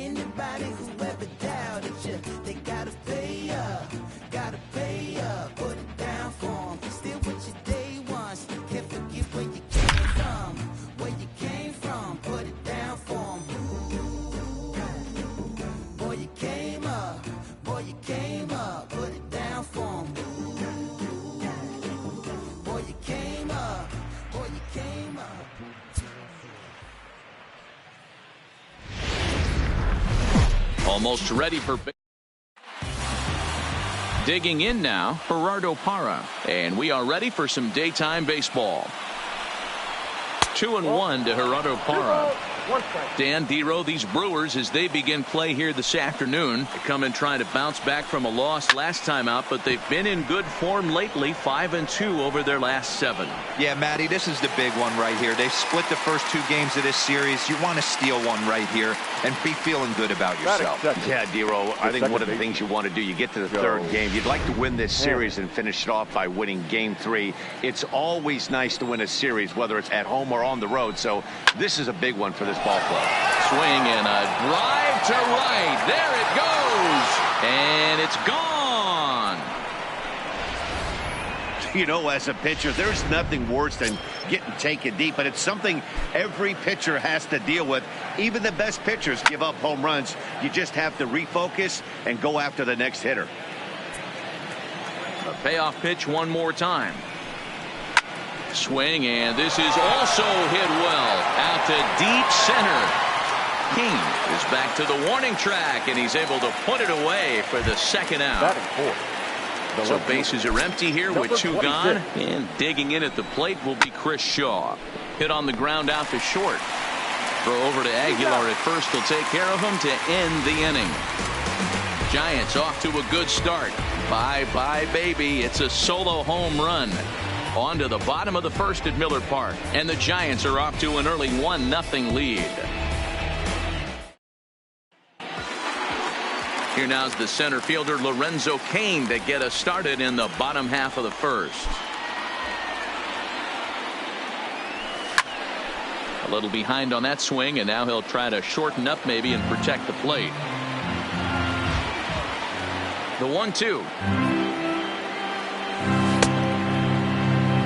Anybody who ever doubted you, they gotta pay up, put it down for 'em. Still with your day ones, can't forget where you came from, put it down for 'em. Boy, you came up, put it down for 'em. Boy, you came up. Almost ready for digging in now, Gerardo Parra, and we are ready for some daytime baseball. 2-1 to Gerardo Parra. Dan Dero, these Brewers, as they begin play here this afternoon, come in trying to bounce back from a loss last time out, but they've been in good form lately, 5-2 over their last 7. Yeah, Matty, this is the big one right here. They've split the first 2 games of this series. You want to steal one right here and be feeling good about yourself. Yeah, Dero, I think one of the things you want to do, you get to the 3rd game, you'd like to win this series and finish it off by winning game 3. It's always nice to win a series, whether it's at home or on the road, so this is a big one for this ball club. Swing and a drive to right. There it goes. And it's gone. You know, as a pitcher, there's nothing worse than getting taken deep, but it's something every pitcher has to deal with. Even the best pitchers give up home runs. You just have to refocus and go after the next hitter. A payoff pitch one more time. Swing, and this is also hit well out to deep center. King is back to the warning track, and he's able to put it away for the 2nd out. So bases are empty here with 2 gone, and digging in at the plate will be Chris Shaw. Hit on the ground out to short. Throw over to Aguilar at first will take care of him to end the inning. Giants off to a good start. Bye-bye, baby. It's a solo home run. On to the bottom of the 1st at Miller Park, and the Giants are off to an early 1-0 lead. Here now is the center fielder Lorenzo Cain to get us started in the bottom half of the 1st. A little behind on that swing, and now he'll try to shorten up maybe and protect the plate. The 1-2.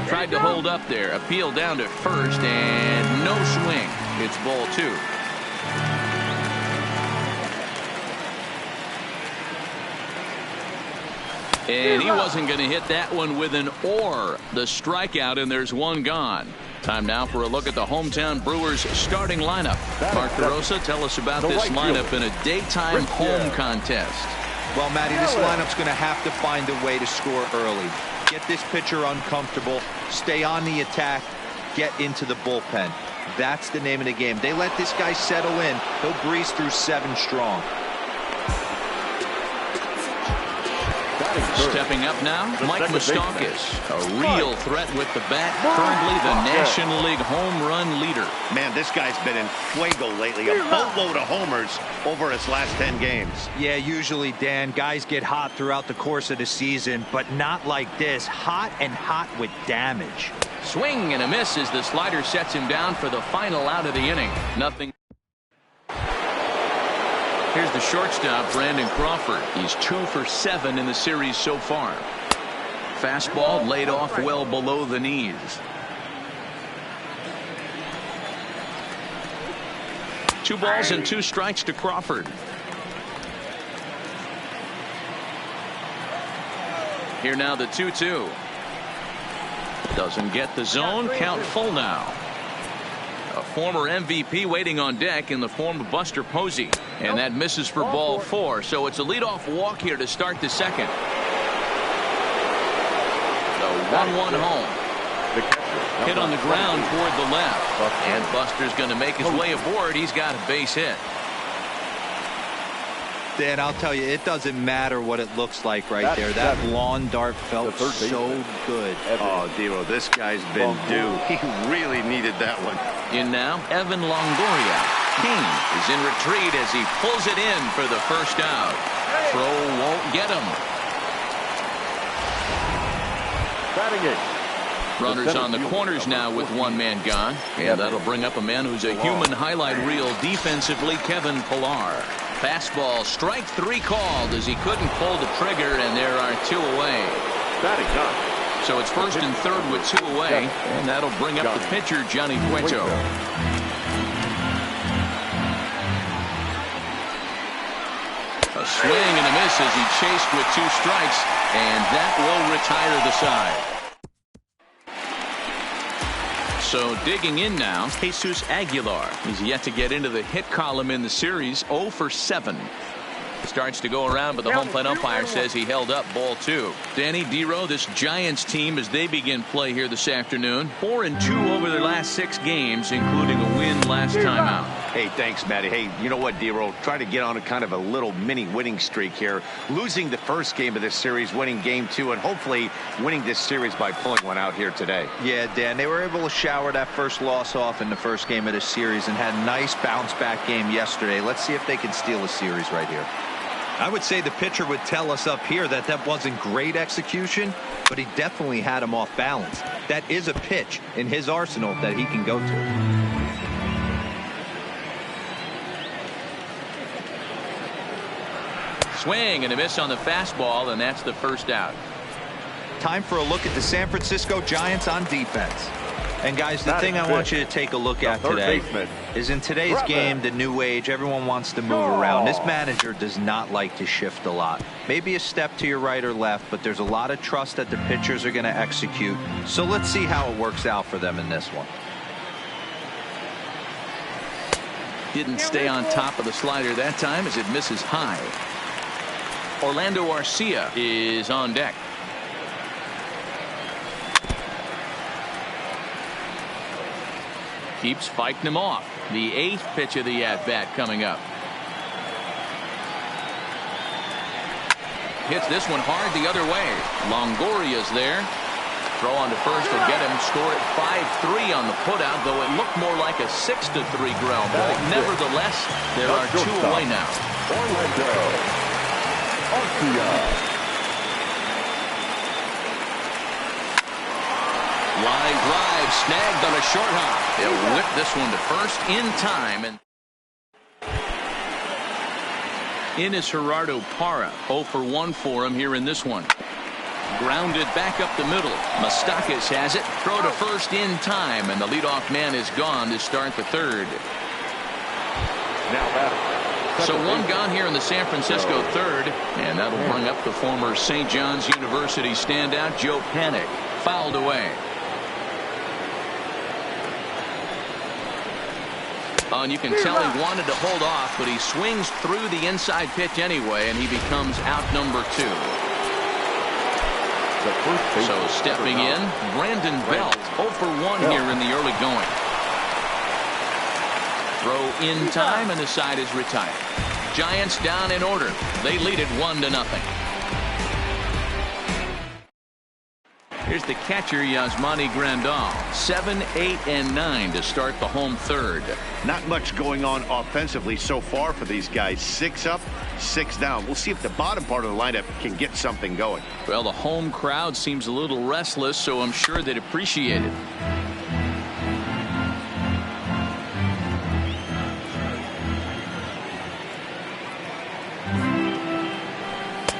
Tried to hold up there. Appeal down to first, and no swing. It's ball 2. And he wasn't going to hit that one with an or. The strikeout, and there's 1 gone. Time now for a look at the hometown Brewers starting lineup. Mark DeRosa, tell us about this lineup in a daytime home contest. Well, Matty, this lineup's going to have to find a way to score early. Get this pitcher uncomfortable, stay on the attack, get into the bullpen. That's the name of the game. They let this guy settle in. He'll breeze through 7 strong. Stepping up now, Mike Moustakas, a real threat with the bat, currently the National League home run leader. Man, this guy's been in fuego lately. A boatload of homers over his last 10 games. Yeah, usually, Dan, guys get hot throughout the course of the season, but not like this. Hot and hot with damage. Swing and a miss as the slider sets him down for the final out of the inning. Nothing. Here's the shortstop, Brandon Crawford. He's 2 for 7 in the series so far. Fastball laid off well below the knees. Two balls and 2 strikes to Crawford. Here now the 2-2. Doesn't get the zone. Count full now. A former MVP waiting on deck in the form of Buster Posey. And that misses for ball 4. So it's a leadoff walk here to start the 2nd. The 1-1 home. Hit on the ground toward the left. And Buster's going to make his way aboard. He's got a base hit. Dan, I'll tell you, it doesn't matter what it looks like right there. That lawn dart felt so good. Oh, Dero, this guy's been due. He really needed that one. In now, Evan Longoria. King is in retreat as he pulls it in for the 1st out. Throw won't get him. Runners on the corners now with 1 man gone. And that'll bring up a man who's a human highlight reel defensively, Kevin Pillar. Fastball, strike 3 called as he couldn't pull the trigger, and there are 2 away. Batting done. So it's first and third with 2 away, and that'll bring up the pitcher, Johnny Cueto. A swing and a miss as he chased with 2 strikes, and that will retire the side. So digging in now, Jesus Aguilar. He's yet to get into the hit column in the series, 0 for 7. Starts to go around, but the home plate umpire says he held up ball 2. Danny Dero, this Giants team, as they begin play here this afternoon, 4-2 over their last 6 games, including a win last time out. Hey, thanks, Matty. Hey, you know what, Dero? Try to get on a kind of a little mini winning streak here. Losing the first game of this series, winning game 2, and hopefully winning this series by pulling one out here today. Yeah, Dan, they were able to shower that first loss off in the first game of this series and had a nice bounce-back game yesterday. Let's see if they can steal a series right here. I would say the pitcher would tell us up here that that wasn't great execution, but he definitely had him off balance. That is a pitch in his arsenal that he can go to. Swing and a miss on the fastball, and that's the first out. Time for a look at the San Francisco Giants on defense. And guys, the thing I want you to take a look at today is in today's game, the new age, everyone wants to move around. This manager does not like to shift a lot. Maybe a step to your right or left, but there's a lot of trust that the pitchers are going to execute. So let's see how it works out for them in this one. Didn't stay on top of the slider that time as it misses high. Orlando Arcia is on deck. Keeps fighting him off. The 8th pitch of the at-bat coming up. Hits this one hard the other way. Longoria's there. Throw on to first will get him. Score at 5-3 on the putout, though it looked more like a 6-3 ground ball. Nevertheless, there are 2 away now. Orlando Arcia. Line drive snagged on a short hop. They'll whip this one to first in time. And in is Gerardo Parra. 0 for 1 for him here in this one. Grounded back up the middle. Moustakas has it. Throw to first in time, and the leadoff man is gone to start the third. Now batting. So 1 gone here in the San Francisco third, and that'll bring up the former St. John's University standout Joe Panik. Fouled away. And you can tell he wanted to hold off, but he swings through the inside pitch anyway, and he becomes out number 2. So stepping in, Brandon Belt, 0 for 1 here in the early going. Throw in time, and the side is retired. Giants down in order. They lead it 1-0. Here's the catcher, Yasmani Grandal. 7, 8, and 9 to start the home third. Not much going on offensively so far for these guys. 6 up, 6 down. We'll see if the bottom part of the lineup can get something going. Well, the home crowd seems a little restless, so I'm sure they'd appreciate it.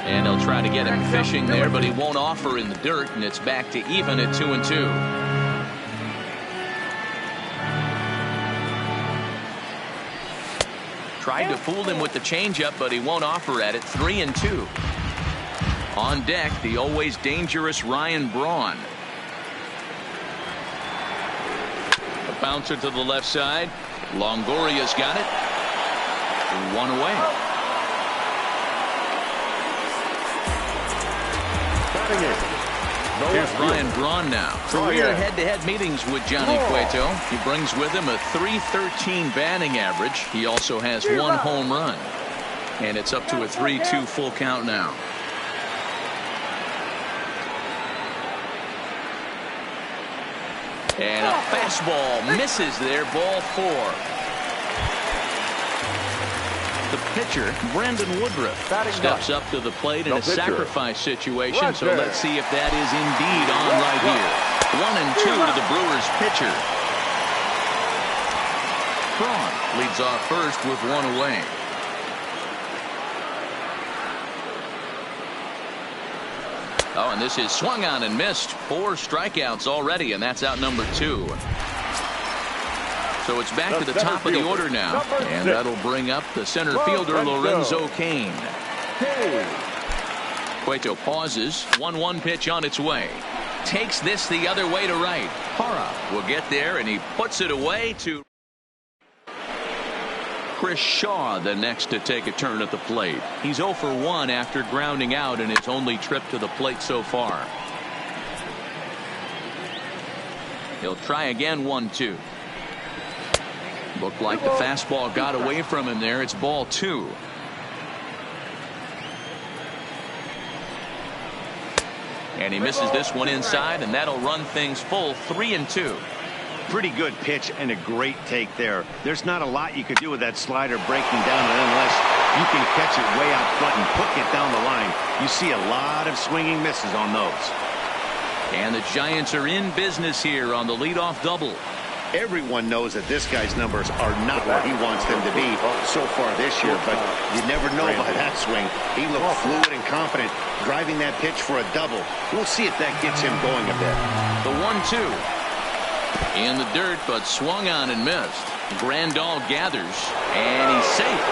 And they'll try to get him fishing there, but he won't offer in the dirt, and it's back to even at 2-2. Tried to fool him with the changeup, but he won't offer at it. 3-2. On deck, the always dangerous Ryan Braun. A bouncer to the left side. Longoria's got it. 1 away. Here's Ryan Braun now. Career head-to-head meetings with Johnny Cueto. He brings with him a .313 batting average. He also has 1 home run. And it's up to a 3-2 full count now. And a fastball misses there, ball 4. The pitcher, Brandon Woodruff, steps up to the plate in a sacrifice situation, so let's see if that is indeed on right here. 1-2 to the Brewers pitcher. Braun leads off first with 1 away. Oh, and this is swung on and missed. 4 strikeouts already, and that's out number 2. So it's back to the top of the order now, and that'll bring up the center fielder, Lorenzo Cain. Cueto pauses. 1-1 pitch on its way. Takes this the other way to right. Hara will get there, and he puts it away to Chris Shaw, the next to take a turn at the plate. He's 0 for 1 after grounding out in his only trip to the plate so far. He'll try again. 1-2. Looked like the fastball got away from him there. It's ball 2. And he misses this one inside, and that'll run things full. 3-2. Pretty good pitch and a great take there. There's not a lot you could do with that slider breaking down unless you can catch it way out front and hook it down the line. You see a lot of swinging misses on those. And the Giants are in business here on the leadoff double. Everyone knows that this guy's numbers are not where he wants them to be so far this year, but you never know by that swing. He looked fluid and confident driving that pitch for a double. We'll see if that gets him going a bit. The 1-2. In the dirt, but swung on and missed. Grandal gathers, and he's safe.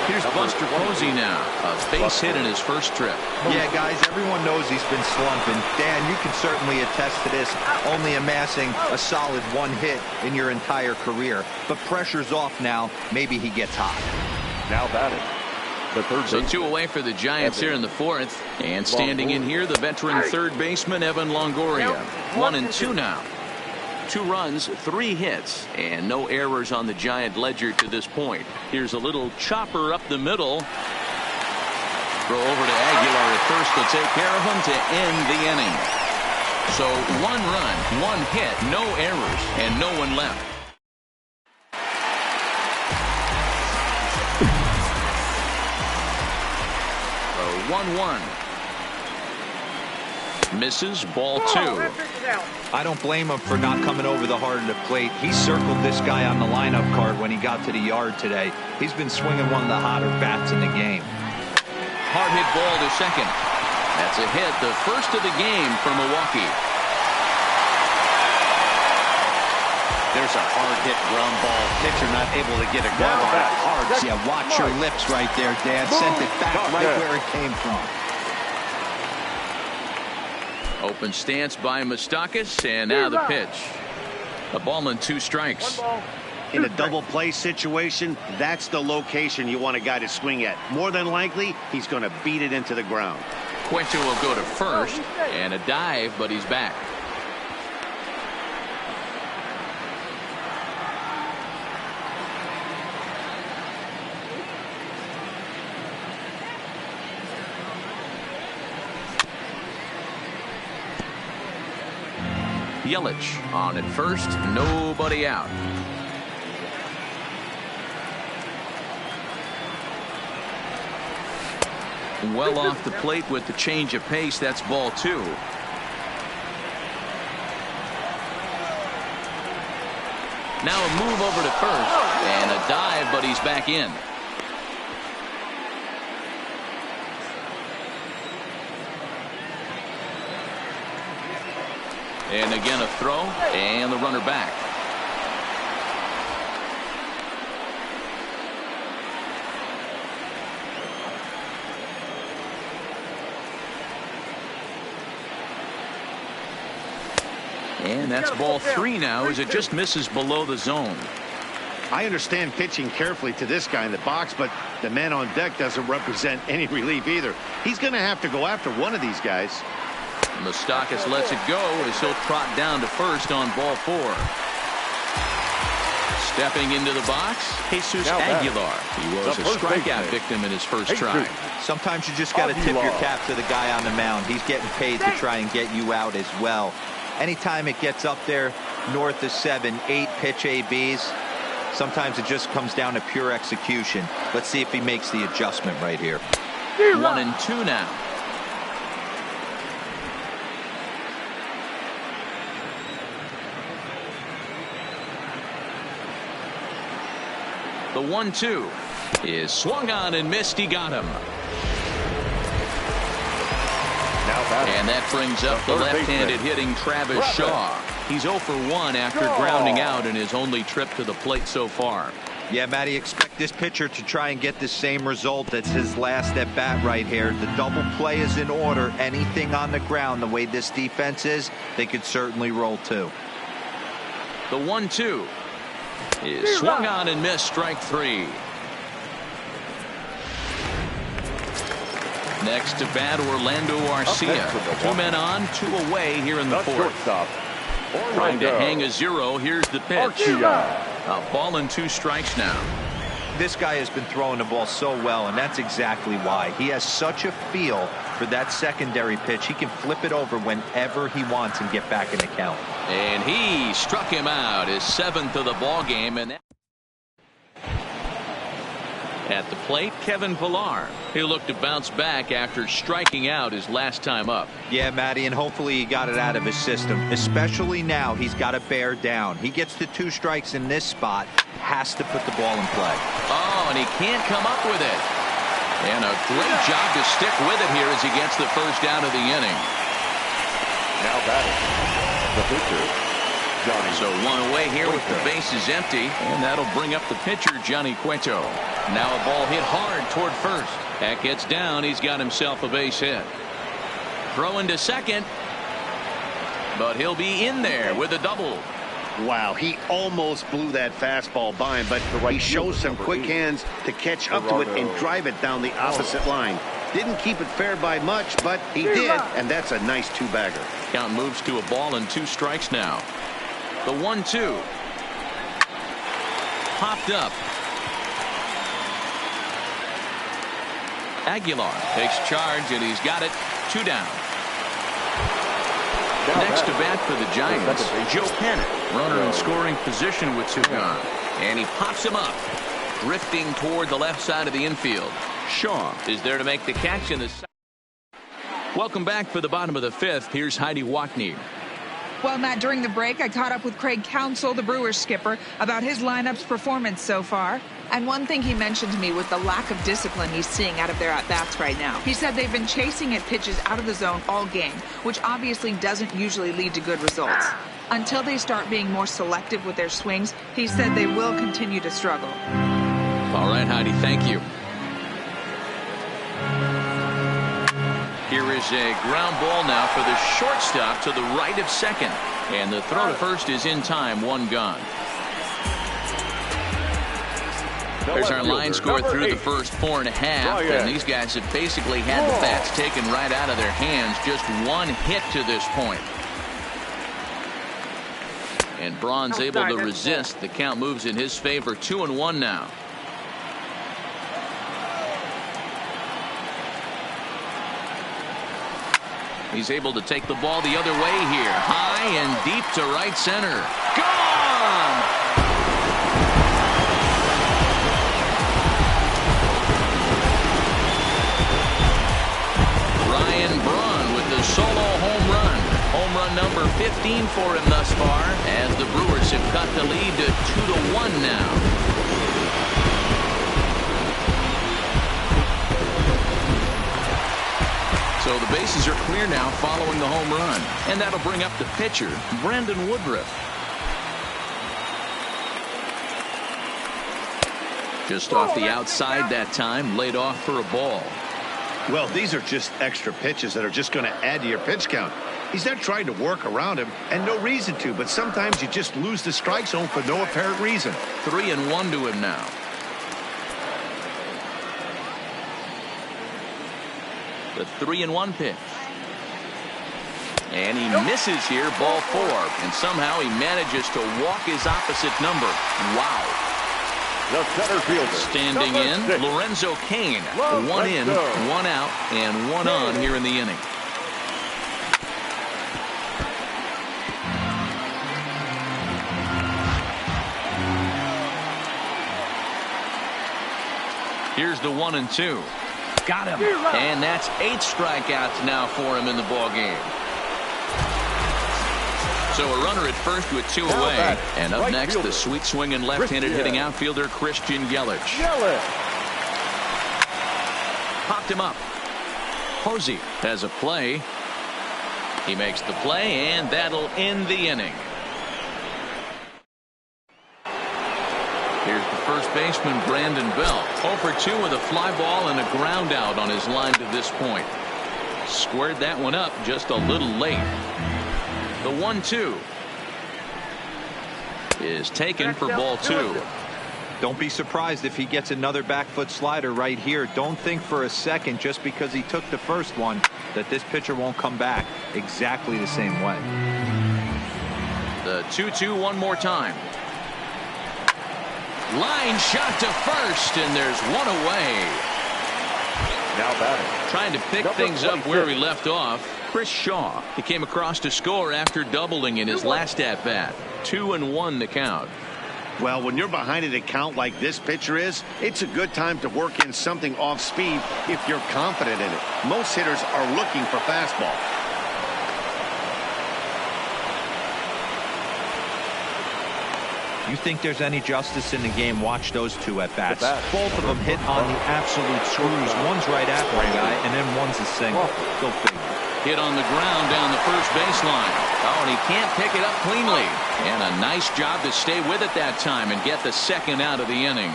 Here's Buster Posey now. A base hit in his first trip. Yeah, guys, everyone knows he's been slumping. Dan, you can certainly attest to this, only amassing a solid 1 hit in your entire career. But pressure's off now. Maybe he gets hot. Now batting. So 2 away for the Giants here in the 4th. And standing in here, the veteran third baseman, Evan Longoria. 1-2 now. 2 runs, 3 hits, and no errors on the Giant ledger to this point. Here's a little chopper up the middle. Throw over to Aguilar at first to take care of him to end the inning. So 1 run, 1 hit, no errors, and no one left. So 1-1. Misses, ball 2. I don't blame him for not coming over the heart of the plate. He circled this guy on the lineup card when he got to the yard today. He's been swinging one of the hotter bats in the game. Hard hit ball to second. That's a hit, the first of the game for Milwaukee. There's a hard hit ground ball. Pitcher not able to get a glove on it. Hard. Yeah, watch your lips right there, Dad. Sent it back right where it came from. Open stance by Moustakas, and now the pitch. A ball and 2 strikes. In a double play situation, that's the location you want a guy to swing at. More than likely, he's going to beat it into the ground. Cueto will go to first, and a dive, but he's back. Yelich on at first, nobody out. Well off the plate with the change of pace. That's ball 2. Now a move over to first and a dive, but he's back in. And again a throw, and the runner back. And that's ball 3 now as it just misses below the zone. I understand pitching carefully to this guy in the box, but the man on deck doesn't represent any relief either. He's going to have to go after one of these guys. Moustakas lets it go as he'll trot down to first on ball 4. Stepping into the box, Jesus Aguilar. He was a strikeout victim in his first try. Sometimes you just got to tip your cap to the guy on the mound. He's getting paid to try and get you out as well. Anytime it gets up there north of 7, 8 pitch ABs, sometimes it just comes down to pure execution. Let's see if he makes the adjustment right here. 1-2 now. The 1-2. is swung on and missed. He got him. And that brings up the left-handed hitting Travis Shaw. He's 0 for 1 after grounding out in his only trip to the plate so far. Yeah, Matty, expect this pitcher to try and get the same result as his last at bat right here. The double play is in order. Anything on the ground, the way this defense is, they could certainly roll too. The 1-2 is swung on and missed. Strike 3. Next to bat, Orlando Arcia. 2 men on, 2 away here in the fourth. Trying to hang a 0. Here's the pitch. A ball and 2 strikes now. This guy has been throwing the ball so well, and that's exactly why. He has such a feel for that secondary pitch. He can flip it over whenever he wants and get back in the count. And he struck him out, his 7th of the ball game. And at the plate, Kevin Pillar. He'll look to bounce back after striking out his last time up. Yeah, Matty, and hopefully he got it out of his system. Especially now, he's got to bear down. He gets the 2 strikes in this spot, has to put the ball in play. Oh, and he can't come up with it. And a great job to stick with it here as he gets the first out of the inning. Now batting, the pitcher, Johnny. So 1 away here with the bases empty, and that'll bring up the pitcher, Johnny Cueto. Now a ball hit hard toward first. That gets down. He's got himself a base hit. Throwing to second, but he'll be in there with a double. Wow, he almost blew that fastball by him, but he shows some quick hands to catch up to it and drive it down the opposite line. Didn't keep it fair by much, but he did, and that's a nice 2-bagger. Count moves to a ball and 2 strikes now. The 1-2 popped up. Aguilar takes charge, and he's got it. 2 down. Next to bat for the Giants, Joe Pennant. Runner in scoring position with 2 gone. And he pops him up, drifting toward the left side of the infield. Shaw is there to make the catch in the second. Welcome back for the bottom of the 5th. Here's Heidi Watney. Well, Matt, during the break, I caught up with Craig Counsell, the Brewers skipper, about his lineup's performance so far. And one thing he mentioned to me was the lack of discipline he's seeing out of their at-bats right now. He said they've been chasing at pitches out of the zone all game, which obviously doesn't usually lead to good results. Until they start being more selective with their swings, he said they will continue to struggle. All right, Heidi, thank you. Here is a ground ball now for the shortstop to the right of second. And the throw to first is in time. 1 gone. There's our line score through the first 4.5. And these guys have basically had the bats taken right out of their hands. Just 1 hit to this point. And Braun's able to resist. The count moves in his favor. 2-1 now. He's able to take the ball the other way here. High and deep to right center. Gone! Ryan Braun with the solo home run. Home run number 15 for him thus far, as the Brewers have cut the lead to 2-1 now. So the bases are clear now following the home run. And that'll bring up the pitcher, Brandon Woodruff. Just off the outside that time, laid off for a ball. Well, these are just extra pitches that are just going to add to your pitch count. He's not trying to work around him, and no reason to, but sometimes you just lose the strike zone for no apparent reason. 3-1 to him now. The 3-1 pitch. And he misses here, ball 4. And somehow he manages to walk his opposite number. Wow. The center fielder. Standing in, 6. Lorenzo Cain. 1 in, 1 out, and 1 on here in the inning. Here's the 1-2. Got him. And that's 8 strikeouts now for him in the ball game. So a runner at first with 2 away. And up next, the sweet swinging left-handed hitting outfielder Christian Yelich. popped him up. Posey has a play. He makes the play, and that'll end the inning. Here's the first baseman, Brandon Belt. 0 for 2 with a fly ball and a ground out on his line to this point. Squared that one up just a little late. The 1-2 is taken for ball 2. Don't be surprised if he gets another back foot slider right here. Don't think for a second, just because he took the first one, that this pitcher won't come back exactly the same way. The 2-2 one more time. Line shot to first, and there's one away. Now batting. Trying to pick things up where we left off. Chris Shaw. He came across to score after doubling in his last at bat. 2-1 the count. Well, when you're behind an account like this pitcher is, it's a good time to work in something off speed if you're confident in it. Most hitters are looking for fastball. You think there's any justice in the game? Watch those two at bats. Both of them hit on the absolute screws. One's right at one guy, and then one's a single. Go figure. Hit on the ground down the first baseline. Oh, and he can't pick it up cleanly. And a nice job to stay with it that time and get the second out of the inning.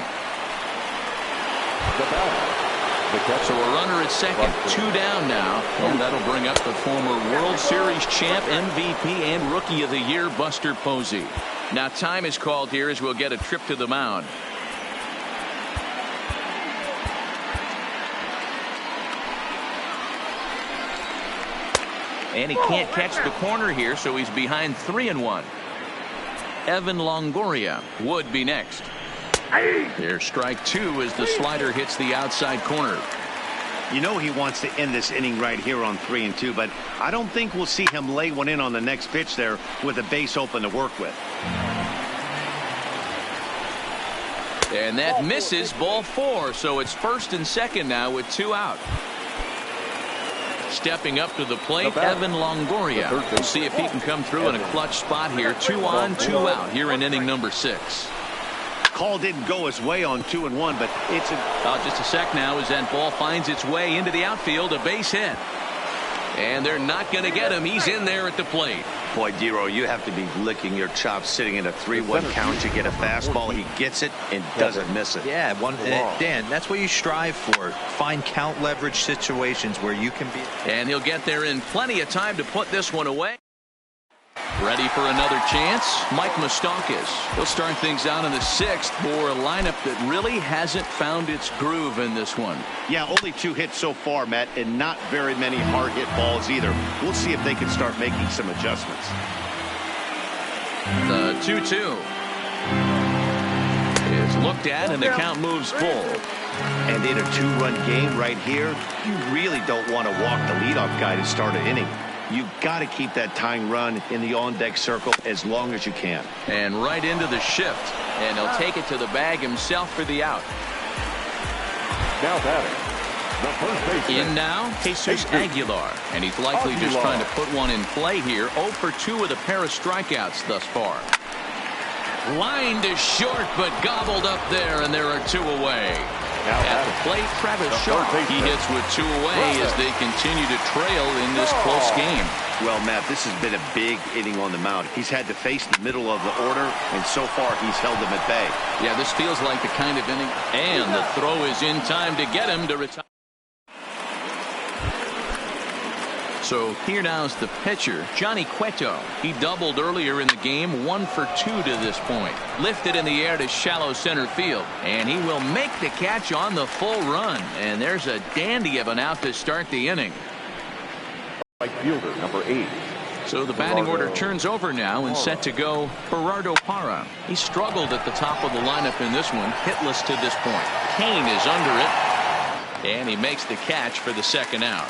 So a runner at second, 2 down now, and that'll bring up the former World Series champ, MVP, and Rookie of the Year, Buster Posey. Now time is called here as we'll get a trip to the mound. And he can't catch the corner here, so he's behind 3-1. Evan Longoria would be next. Here's strike 2 as the slider hits the outside corner. You know he wants to end this inning right here on 3-2, but I don't think we'll see him lay one in on the next pitch there with a base open to work with. And that misses, ball 4, so it's first and second now with 2 out. Stepping up to the plate, Evan Longoria. We'll see if he can come through in a clutch spot here. 2 on, 2 out here in inning number 6. Call didn't go his way on 2-1, but it's just a sec now as that ball finds its way into the outfield, a base hit. And they're not going to get him. He's in there at the plate. Boy, Dero, you have to be licking your chops sitting in a 3-1 count to get a fastball. He gets it and doesn't miss it. Yeah, Dan, that's what you strive for. Find count leverage situations where you can be. And he'll get there in plenty of time to put this one away. Ready for another chance? Mike Moustakas. He'll start things out in the 6th for a lineup that really hasn't found its groove in this one. Yeah, only 2 hits so far, Matt, and not very many hard hit balls either. We'll see if they can start making some adjustments. The 2-2 is looked at, and the count moves full. And in a 2-run game right here, you really don't want to walk the leadoff guy to start an inning. You've got to keep that tying run in the on-deck circle as long as you can. And right into the shift. And he'll take it to the bag himself for the out. Now batting, the first baseman. In now, Jesus Aguilar. And he's likely just trying to put one in play here. 0 for 2 with a pair of strikeouts thus far. Line to short, but gobbled up there, and there are 2 away. At the plate, Travis Shaw. He hits with 2 away as they continue to trail in this close game. Well, Matt, this has been a big inning on the mound. He's had to face the middle of the order, and so far he's held them at bay. Yeah, this feels like the kind of inning. And the throw is in time to get him to retire. So here now is the pitcher, Johnny Cueto. He doubled earlier in the game, 1 for 2 to this point. Lifted in the air to shallow center field, and he will make the catch on the full run. And there's a dandy of an out to start the inning. Right fielder, number 8. So the batting order turns over now and set to go Gerardo Parra. He struggled at the top of the lineup in this one, hitless to this point. Kane is under it, and he makes the catch for the second out.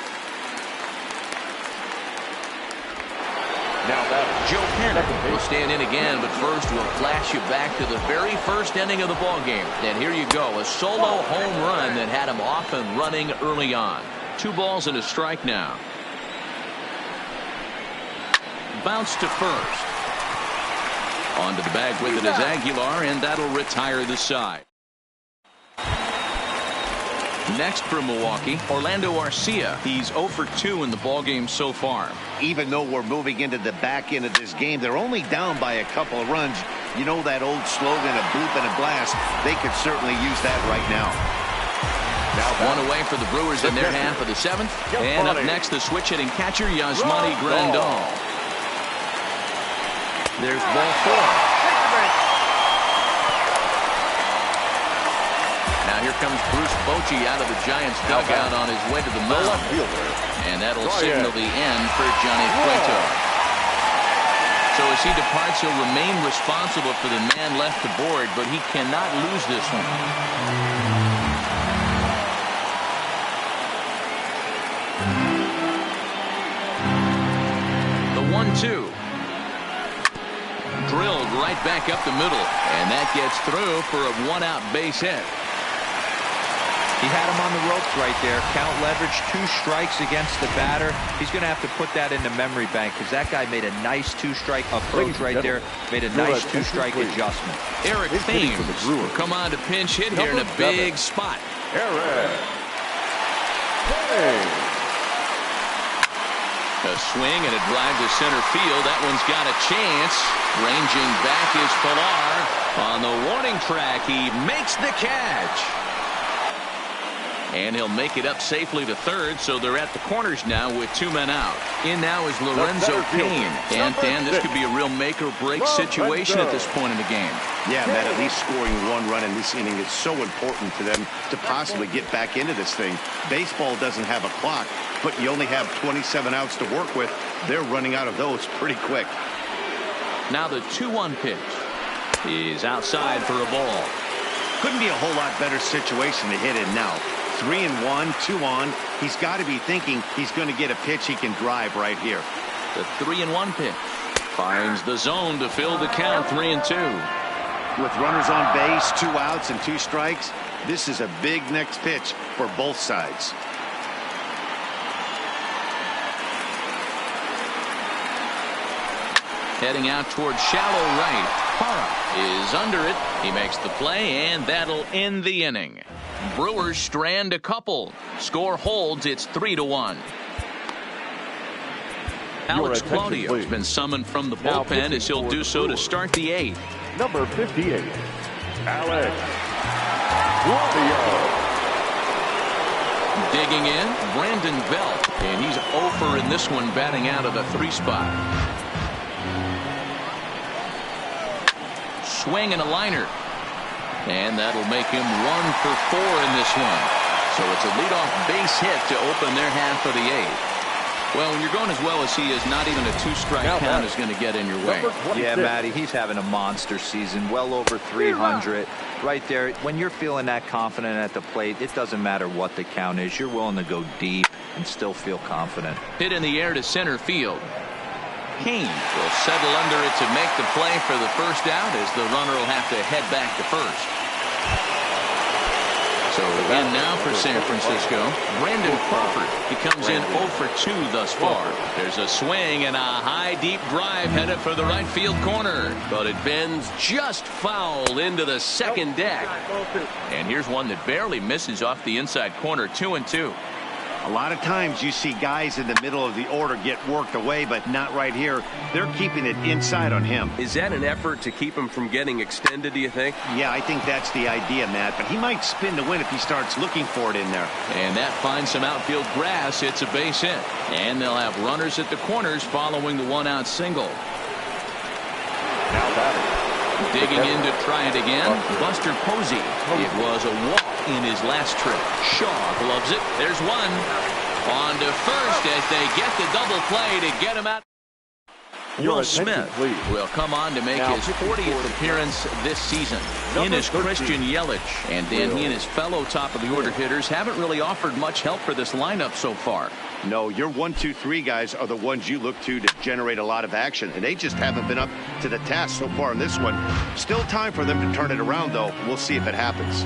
Now batting, Joe Cannon will stand in again, but first we'll flash you back to the very first inning of the ballgame. And here you go, a solo home run that had him off and running early on. 2 balls and a strike now. Bounce to first. Onto the bag with it is Aguilar, and that'll retire the side. Next for Milwaukee, Orlando Arcia. He's 0 for 2 in the ballgame so far. Even though we're moving into the back end of this game, they're only down by a couple of runs. You know that old slogan, a bloop and a blast. They could certainly use that right now. One away for the Brewers in their half of the 7th. And up next, the switch-hitting catcher, Yasmani Grandal. There's ball 4. Now here comes Bruce Bochy out of the Giants dugout on his way to the mound. And that'll signal the end for Johnny Cueto. So as he departs, he'll remain responsible for the man left to board, but he cannot lose this one. The 1-2. Drilled right back up the middle, and that gets through for a 1-out base hit. He had him on the ropes right there. Count leverage, 2 strikes against the batter. He's going to have to put that in the memory bank because that guy made a nice 2-strike approach right there. Made a nice 2-strike adjustment. Eric Thames will come on to pinch hit here in a big spot. A swing and a drive to center field. That one's got a chance. Ranging back is Pilar. On the warning track, he makes the catch. And he'll make it up safely to third, so they're at the corners now with 2 men out. In now is Lorenzo Cain. And Dan, this could be a real make-or-break situation at this point in the game. Yeah, Matt, at least scoring 1 run in this inning is so important to them to possibly get back into this thing. Baseball doesn't have a clock, but you only have 27 outs to work with. They're running out of those pretty quick. Now the 2-1 pitch is outside for a ball. Couldn't be a whole lot better situation to hit in now. 3-1, 2 on. He's got to be thinking he's going to get a pitch he can drive right here. The 3-1 pitch finds the zone to fill the count. 3-2. With runners on base, 2 outs and 2 strikes, this is a big next pitch for both sides. Heading out towards shallow right. Parra is under it. He makes the play, and that'll end the inning. Brewers strand a couple. Score holds. It's 3-1. Alex Claudio has been summoned from the bullpen as he'll do so to start the 8th. Number 58, Alex Claudio. Digging in, Brandon Belt, and he's 0 for in this one, batting out of the 3 spot. Swing and a liner. And that'll make him 1 for 4 in this one. So it's a leadoff base hit to open their half of the 8th. Well, when you're going as well as he is, not even a 2-strike count is going to get in your way. Yeah, Matty, he's having a monster season, well over 300. Right there, when you're feeling that confident at the plate, it doesn't matter what the count is. You're willing to go deep and still feel confident. Hit in the air to center field. Cain will settle under it to make the play for the first out, as the runner will have to head back to first. So in now for San Francisco, Brandon Crawford. He comes in 0 for 2 thus far. There's a swing and a high deep drive headed for the right field corner, but it bends just foul into the second deck. And here's one that barely misses off the inside corner. 2-2. A lot of times you see guys in the middle of the order get worked away, but not right here. They're keeping it inside on him. Is that an effort to keep him from getting extended, do you think? Yeah, I think that's the idea, Matt. But he might spin to win if he starts looking for it in there. And that finds some outfield grass. It's a base hit. And they'll have runners at the corners following the 1-out single. Now batting. Digging in to try it again, Buster Posey. It was a walk in his last trip. Shaw gloves it. There's one. On to first as they get the double play to get him out. Will Smith will come on to make his 40th appearance this season. In is Christian Yelich. And Dan, he and his fellow top-of-the-order hitters haven't really offered much help for this lineup so far. No, your 1, 2, 3 guys are the ones you look to generate a lot of action, and they just haven't been up to the task so far in this one. Still time for them to turn it around, though. We'll see if it happens.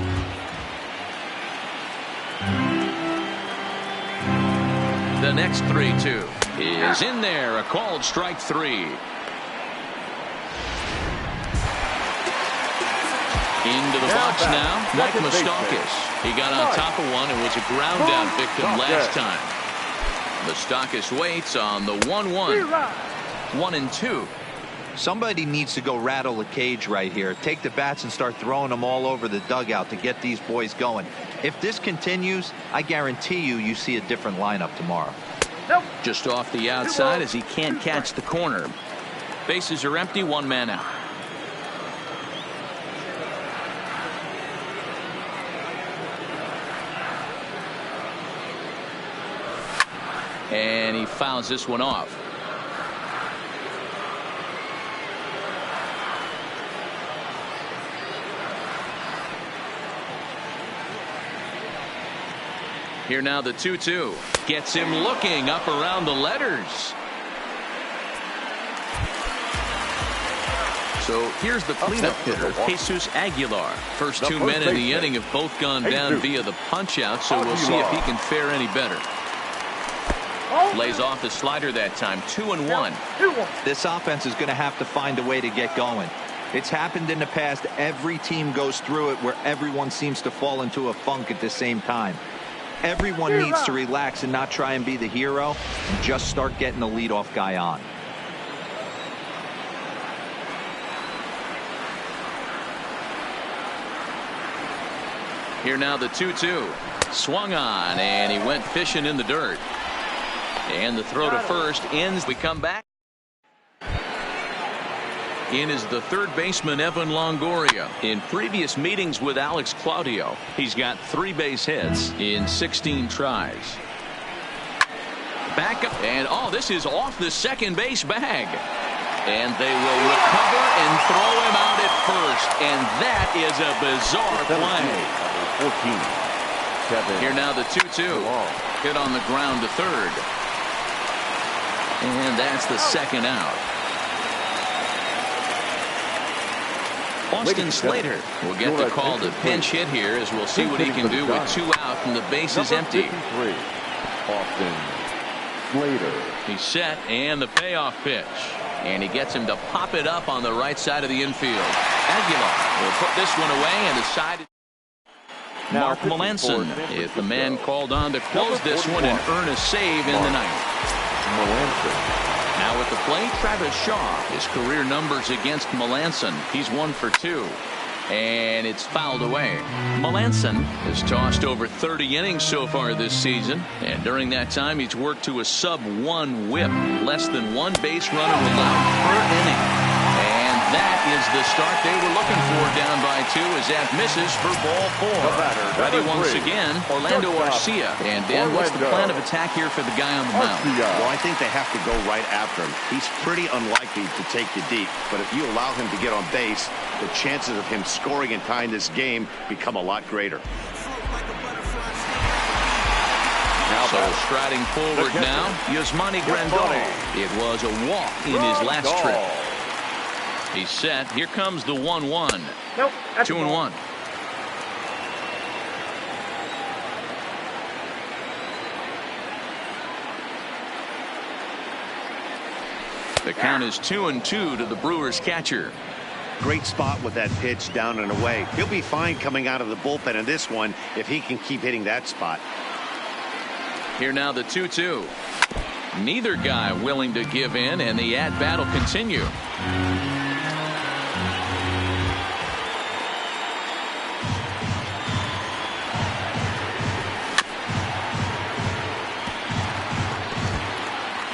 The next 3-2 is in there, a called strike 3. Into the box now, Mike Moustakas. He got on top of one and was a ground out victim last time. Moustakas waits on the 1-1. 1-2. Somebody needs to go rattle the cage right here. Take the bats and start throwing them all over the dugout to get these boys going. If this continues, I guarantee you see a different lineup tomorrow. Just off the outside as he can't catch the corner. Bases are empty, one man out. And he fouls this one off. Here now the 2-2. Gets him looking up around the letters. So here's the cleanup hitter, Jesus Aguilar. First two men in the inning have both gone down via the punch-out, so we'll see if he can fare any better. Lays off the slider that time, 2-1. This offense is going to have to find a way to get going. It's happened in the past. Every team goes through it where everyone seems to fall into a funk at the same time. Everyone needs to relax and not try and be the hero and just start getting the leadoff guy on. Here now the 2-2. Swung on and he went fishing in the dirt. And the throw to first ends. We come back. In is the third baseman, Evan Longoria. In previous meetings with Alex Claudio, he's got 3 base hits in 16 tries. Back up, and this is off the second base bag. And they will recover and throw him out at first. And that is a bizarre play. 14. Here now the 2-2. Hit on the ground to third. And that's the second out. Austin Slater will get the call to pinch hit here, as we'll see what he can do with 2 out and the base is empty. Austin Slater. He's set, and the payoff pitch. And he gets him to pop it up on the right side of the infield. Aguilar will put this one away and decide. Mark Melanson is the man called on to close this one and earn a save in the ninth. Now at the plate, Travis Shaw. His career numbers against Melanson. He's 1 for 2. And it's fouled away. Melanson has tossed over 30 innings so far this season. And during that time, he's worked to a sub-1 whip. Less than 1 base runner allowed per inning. And that is the start they were looking for, down by 2, as that misses for ball 4. Ready once again, Orlando Arcia. And Dan, what's the plan of attack here for the guy on the mound? Well, I think they have to go right after him. He's pretty unlikely to take you deep, but if you allow him to get on base, the chances of him scoring and tying this game become a lot greater. So striding forward now, Yasmani Grandal. It was a walk in his last trip. He's set. Here comes the 1-1. 2-1. The count is 2-2 to the Brewers catcher. Great spot with that pitch down and away. He'll be fine coming out of the bullpen in this one if he can keep hitting that spot. Here now the 2-2. Neither guy willing to give in, and the at-bat will continue.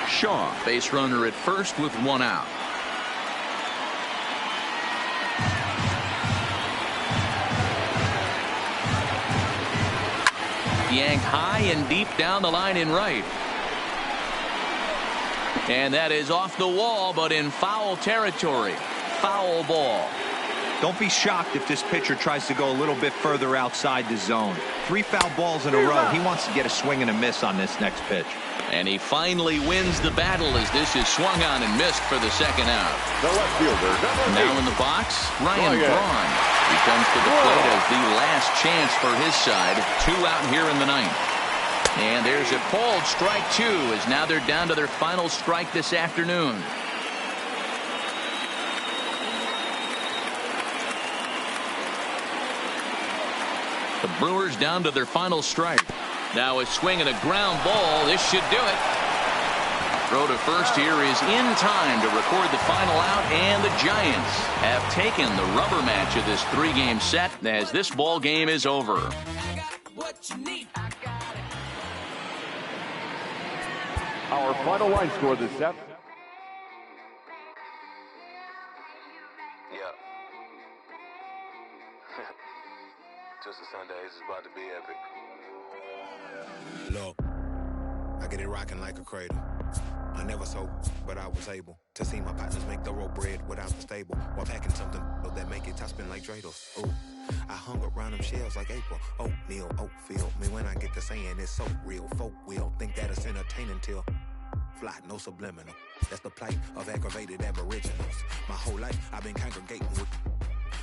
Shaw, base runner at first with 1 out. Yanked high and deep down the line in right. And that is off the wall, but in foul territory. Foul ball. Don't be shocked if this pitcher tries to go a little bit further outside the zone. 3 foul balls in a row. He wants to get a swing and a miss on this next pitch. And he finally wins the battle as this is swung on and missed for the second out. The left fielder, now in the box, Ryan Braun. He comes to the plate as the last chance for his side. 2 out here in the ninth. And there's a called strike 2, as now they're down to their final strike this afternoon. The Brewers down to their final strike. Now a swing and a ground ball. This should do it. Throw to first here is in time to record the final out, and the Giants have taken the rubber match of this 3-game set as this ball game is over. Our final line score this set. Yeah. Just a Sunday. This is about to be epic. Look, I get it rocking like a cradle. I never sold, but I was able to see my partners make thorough bread without the stable, while packing something that make it top spin like dreidels. Ooh, I hung around them shells like April. Oatmeal, oatfield. Me when I get to saying it's so real, folk will think that it's entertaining till fly, no subliminal. That's the plight of aggravated aboriginals. My whole life I've been congregating with.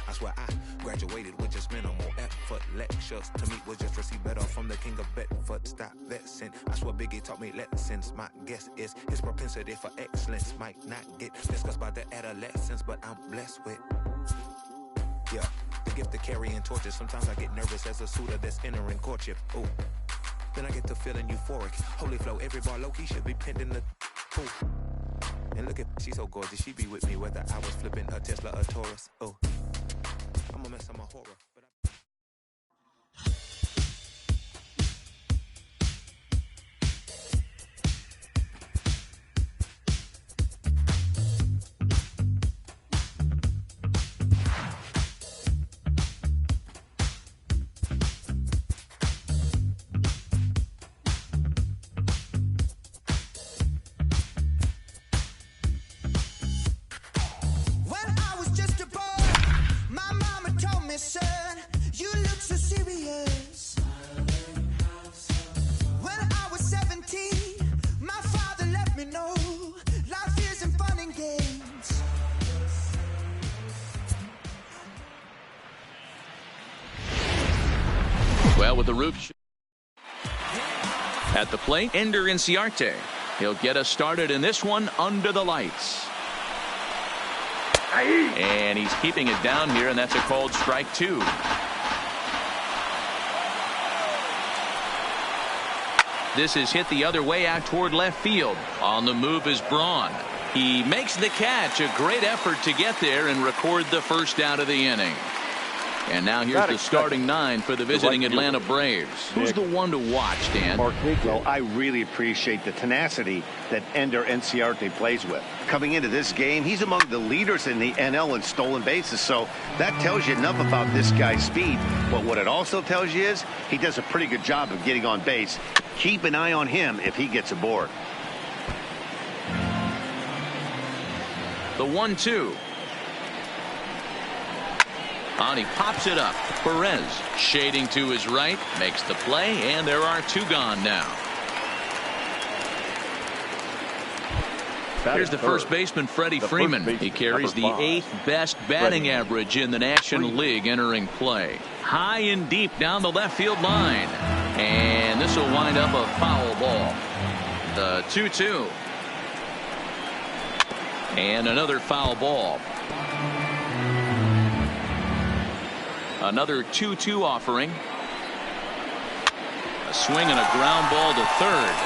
I swear I graduated with just minimal effort. Lectures to me was just receive better from the king of Bedford. Stop vexing. I swear Biggie taught me lessons. My guess is his propensity for excellence might not get discussed by the adolescents, but I'm blessed with, yeah, the gift of carrying torches. Sometimes I get nervous as a suitor that's entering courtship. Ooh, then I get to feeling euphoric. Holy flow, every bar low-key should be pinned in the pool. And look at, she's so gorgeous. She be with me whether I was flipping a Tesla or Taurus. Oh, I'm a mess of my horror. Well, with the roof at the plate, Ender Inciarte. He'll get us started in this one under the lights. And he's keeping it down here, and that's a called strike 2. This is hit the other way out toward left field. On the move is Braun. He makes the catch. A great effort to get there and record the first out of the inning. And now here's the starting 9 for the visiting Atlanta Braves. Who's the one to watch, Dan? Well, I really appreciate the tenacity that Ender Inciarte plays with. Coming into this game, he's among the leaders in the NL in stolen bases, so that tells you enough about this guy's speed. But what it also tells you is he does a pretty good job of getting on base. Keep an eye on him if he gets aboard. The 1-2. On, he pops it up. Perez shading to his right, makes the play, and there are 2 gone now. Here's the first baseman, Freddie Freeman. He carries the 8th best batting average in the National League entering play. High and deep down the left field line. And this will wind up a foul ball. The 2-2. And another foul ball. Another 2-2 offering. A swing and a ground ball to third.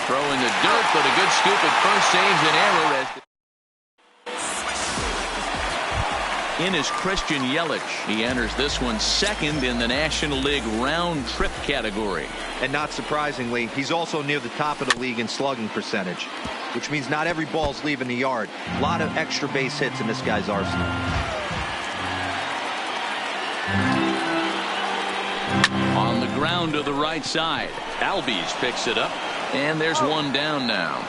Throw in the dirt, but a good scoop at first saves an error. In is Christian Yelich. He enters this one second in the National League round trip category. And not surprisingly, he's also near the top of the league in slugging percentage, which means not every ball's leaving the yard. A lot of extra base hits in this guy's arsenal. On the ground to the right side. Albies picks it up, and there's one down now.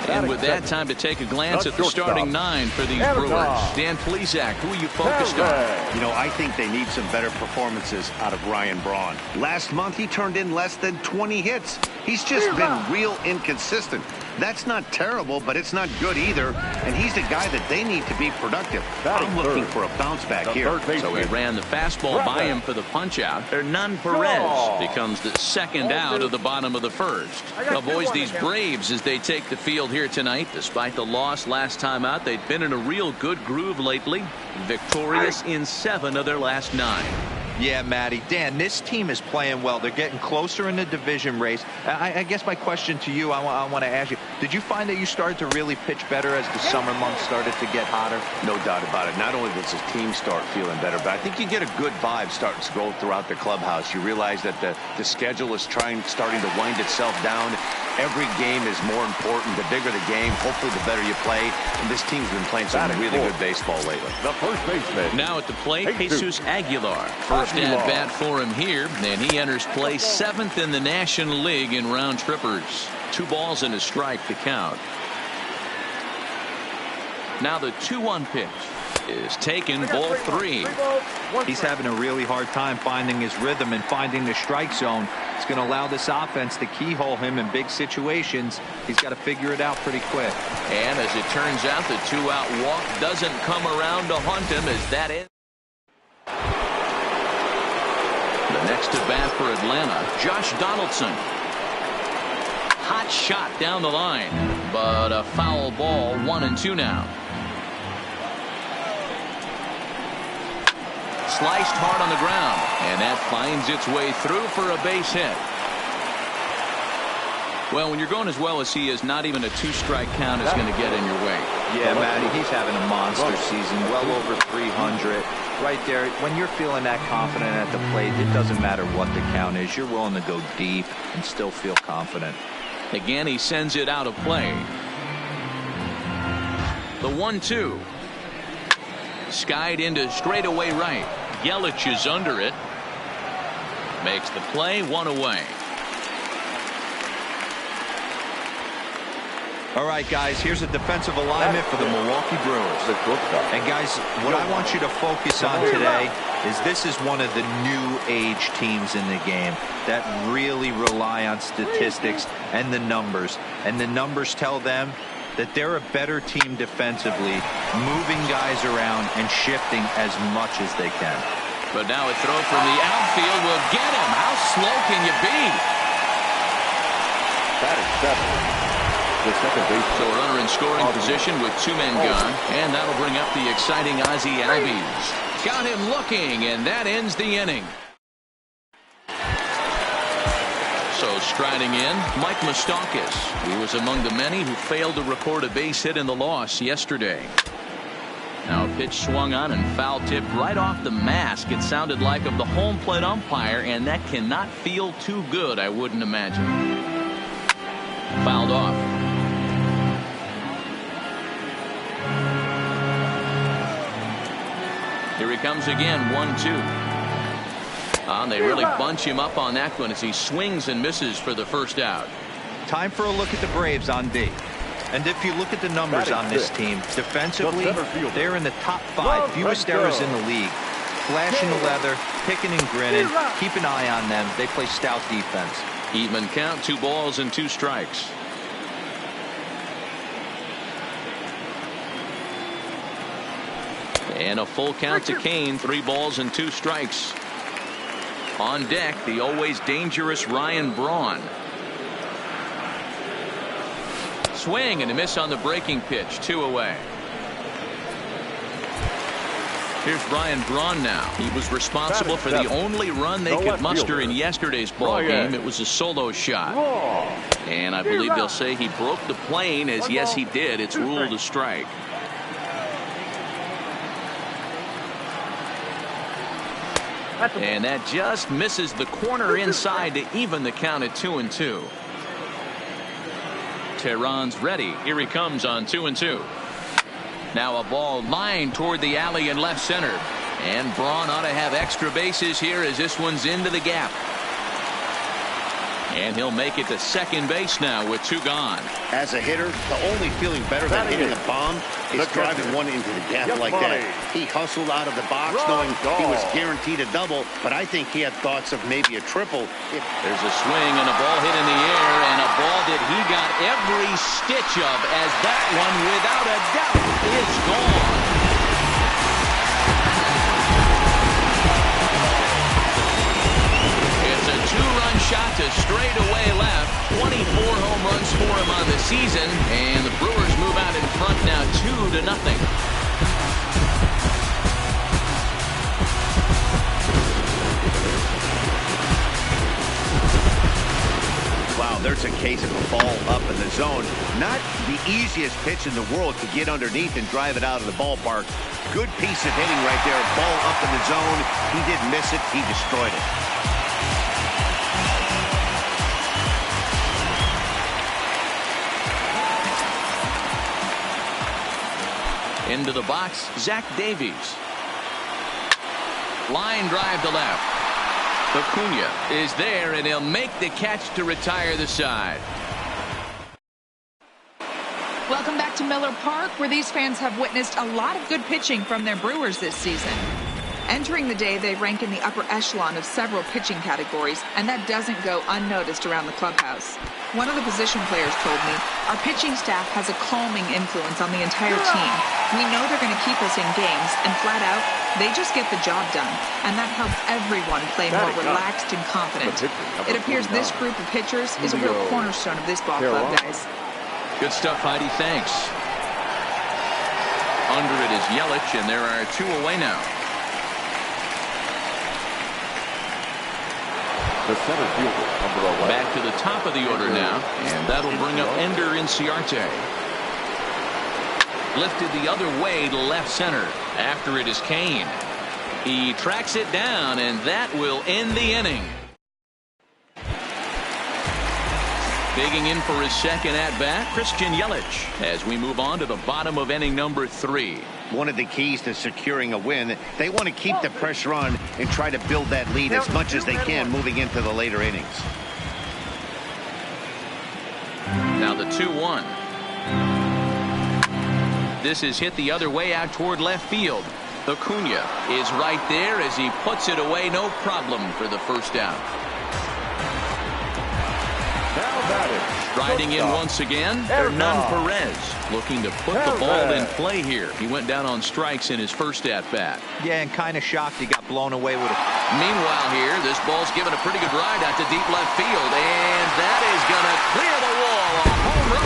And with that, time to take a glance at the starting 9 for these Brewers. Dan Plesac, who are you focused on? You know, I think they need some better performances out of Ryan Braun. Last month, he turned in less than 20 hits. He's just been real inconsistent. That's not terrible, but it's not good either. And he's the guy that they need to be productive. I'm looking for a bounce back here. So he ran the fastball by him for the punch out. Hernan Perez becomes the second out of the bottom of the first. Well, boys, these Braves, as they take the field here tonight, despite the loss last time out, they've been in a real good groove lately. Victorious in 7 of their last 9. Yeah, Matty. Dan, this team is playing well. They're getting closer in the division race. I guess my question to you, I want to ask you, did you find that you started to really pitch better as the summer months started to get hotter? No doubt about it. Not only does the team start feeling better, but I think you get a good vibe starting to go throughout the clubhouse. You realize that the schedule is starting to wind itself down. Every game is more important. The bigger the game, hopefully the better you play. And this team's been playing some really good baseball lately. The first baseman. Now at the plate, Jesus Aguilar. First at bat for him here, and he enters play 7th in the National League in round trippers. 2 balls and a strike to count. Now the 2-1 pitch is taken, ball 3. He's having a really hard time finding his rhythm and finding the strike zone. It's going to allow this offense to keyhole him in big situations. He's got to figure it out pretty quick. And as it turns out, the 2-out walk doesn't come around to haunt him as that ends. The next to bat for Atlanta, Josh Donaldson. Hot shot down the line, but a foul ball. 1-2 now. Sliced hard on the ground, and that finds its way through for a base hit. Well, when you're going as well as he is, not even a 2-strike count is going to get in your way. Yeah, Matty, he's having a monster season, well over 300. Right there, when you're feeling that confident at the plate, it doesn't matter what the count is. You're willing to go deep and still feel confident. Again, he sends it out of play. The 1-2. Skied into straightaway right. Yelich is under it. Makes the play, 1 away. All right, guys, here's a defensive alignment for the Milwaukee Brewers. And, guys, what I want you to focus on today is this is one of the new age teams in the game that really rely on statistics and the numbers. And the numbers tell them that they're a better team defensively, moving guys around and shifting as much as they can. But now a throw from the outfield will get him. How slow can you be? That is 7. The second base. So a runner in scoring position with 2 men gone, and that'll bring up the exciting Ozzie Albies. Got him looking, and that ends the inning. So striding in, Mike Moustakas. He was among the many who failed to record a base hit in the loss yesterday. Now a pitch swung on and foul tipped right off the mask. It sounded like of the home plate umpire, and that cannot feel too good, I wouldn't imagine. Fouled off. Here he comes again, 1-2. They really bunch him up on that one as he swings and misses for the first out. Time for a look at the Braves on D. And if you look at the numbers on this team, defensively, they're in the top 5 fewest errors in the league. Flashing the leather, picking and grinning, keep an eye on them. They play stout defense. Even count, 2 balls and 2 strikes. And a full count to Kane, 3 balls and 2 strikes. On deck, the always dangerous Ryan Braun. Swing and a miss on the breaking pitch, 2 away. Here's Ryan Braun now. He was responsible for the only run they could muster in yesterday's ball game. It was a solo shot. And I believe they'll say he broke the plane, as yes he did. It's ruled a strike. And that just misses the corner inside to even the count at 2-2. Tehran's ready. Here he comes on 2-2. Now a ball lined toward the alley in left center. And Braun ought to have extra bases here as this one's into the gap. And he'll make it to second base now with 2 gone. As a hitter, the only feeling better than hitting a bomb is driving one into the gap like that. He hustled out of the box knowing he was guaranteed a double, but I think he had thoughts of maybe a triple. There's a swing and a ball hit in the air, and a ball that he got every stitch of, as that one, without a doubt, is gone. It's a 2-run shot to straightaway left. 24 home runs for him on the season, and the Brewers move out in front now 2-0. Wow, there's a case of a ball up in the zone. Not the easiest pitch in the world to get underneath and drive it out of the ballpark. Good piece of hitting right there. Ball up in the zone. He didn't miss it. He destroyed it. Into the box, Zach Davies. Line drive to left. Acuna is there, and he'll make the catch to retire the side. Welcome back to Miller Park, where these fans have witnessed a lot of good pitching from their Brewers this season. Entering the day, they rank in the upper echelon of several pitching categories, and that doesn't go unnoticed around the clubhouse. One of the position players told me, our pitching staff has a calming influence on the entire team. We know they're going to keep us in games, and flat out, they just get the job done, and that helps everyone play more relaxed and confident. It appears this group of pitchers is a real cornerstone of this ball club, guys. Good stuff, Heidi. Thanks. Under it is Yelich, and there are 2 away now. The center fielder, number 11. Back to the top of the order now, and that'll bring up Ender Inciarte. Lifted the other way to left center. After it is Kane. He tracks it down, and that will end the inning. Digging in for his second at-bat, Christian Yelich, as we move on to the bottom of inning number 3. One of the keys to securing a win, they want to keep the pressure on and try to build that lead as much as they can moving into the later innings. Now the 2-1. This is hit the other way out toward left field. Acuna is right there as he puts it away, no problem for the first out. Riding in once again, Hernan Perez, looking to put the ball in play here. He went down on strikes in his first at-bat. Yeah, and kind of shocked he got blown away with it. Meanwhile here, this ball's given a pretty good ride out to deep left field, and that is going to clear the wall. A home run.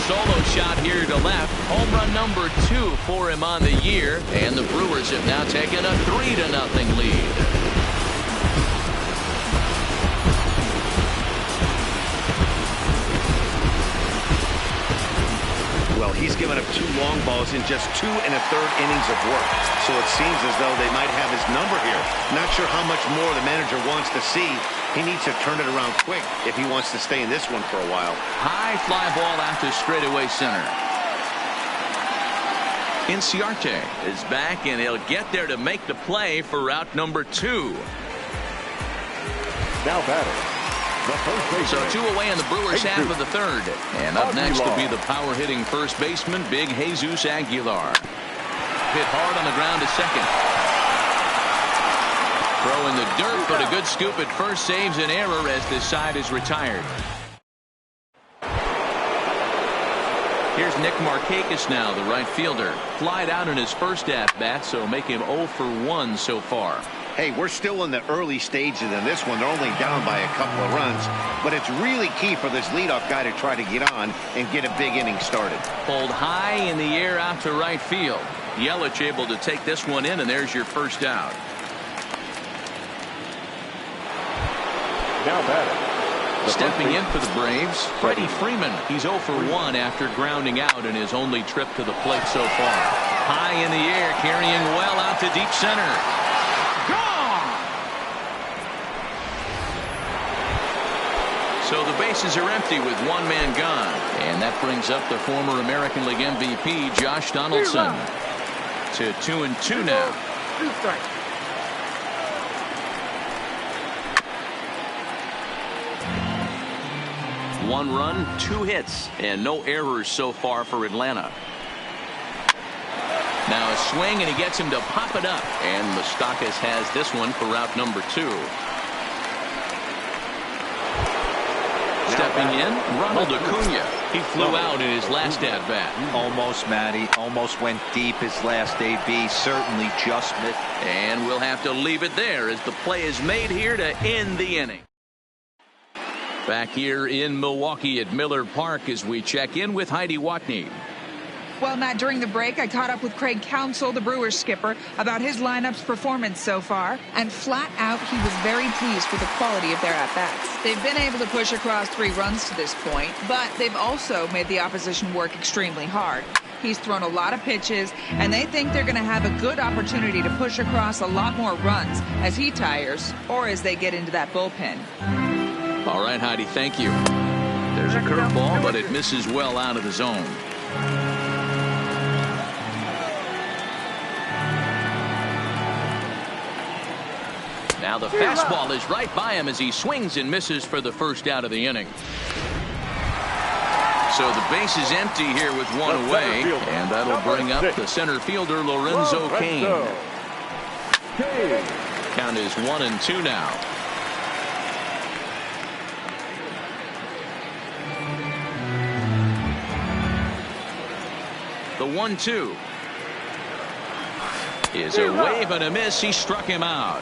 Solo shot here to left. Home run number 2 for him on the year. And the Brewers have now taken a 3-0 lead. Well, he's given up 2 long balls in just 2 1/3 innings of work. So it seems as though they might have his number here. Not sure how much more the manager wants to see. He needs to turn it around quick if he wants to stay in this one for a while. High fly ball out to straightaway center. Inciarte is back, and he'll get there to make the play for route number 2. Now batting. So 2 away in the Brewers' half of the 3rd. And up next will be the power-hitting first baseman, Big Jesus Aguilar. Hit hard on the ground to second. Throw in the dirt, but a good scoop at first saves an error as this side is retired. Here's Nick Markakis now, the right fielder. Flied out in his first at-bat, so make him 0 for 1 so far. Hey, we're still in the early stages in this one. They're only down by a couple of runs, but it's really key for this leadoff guy to try to get on and get a big inning started. Pulled high in the air out to right field. Yelich able to take this one in, and there's your first out. Now batting. Stepping in for the Braves, Freddie Freeman. He's 0 for 1 after grounding out in his only trip to the plate so far. High in the air, carrying well out to deep center. Gone! So the bases are empty with 1 man gone. And that brings up the former American League MVP, Josh Donaldson. to 2-2 now. 2 strikes. One run, 2 hits, and no errors so far for Atlanta. Now a swing, and he gets him to pop it up. And Moustakas has this one for out number 2. Stepping in, Ronald Acuna. He flew out in his last at-bat. Almost, Matty. Almost went deep his last AB. Certainly just missed. And we'll have to leave it there as the play is made here to end the inning. Back here in Milwaukee at Miller Park as we check in with Heidi Watney. Well, Matt, during the break, I caught up with Craig Counsell, the Brewers skipper, about his lineup's performance so far. And flat out, he was very pleased with the quality of their at-bats. They've been able to push across 3 runs to this point, but they've also made the opposition work extremely hard. He's thrown a lot of pitches, and they think they're going to have a good opportunity to push across a lot more runs as he tires or as they get into that bullpen. All right, Heidi, thank you. There's a curveball, but it misses well out of the zone. Now the fastball is right by him as he swings and misses for the first out of the inning. So the base is empty here with 1 away, and that'll bring up the center fielder Lorenzo Cain. Count is 1-2 now. The 1-2 is a wave and a miss. He struck him out.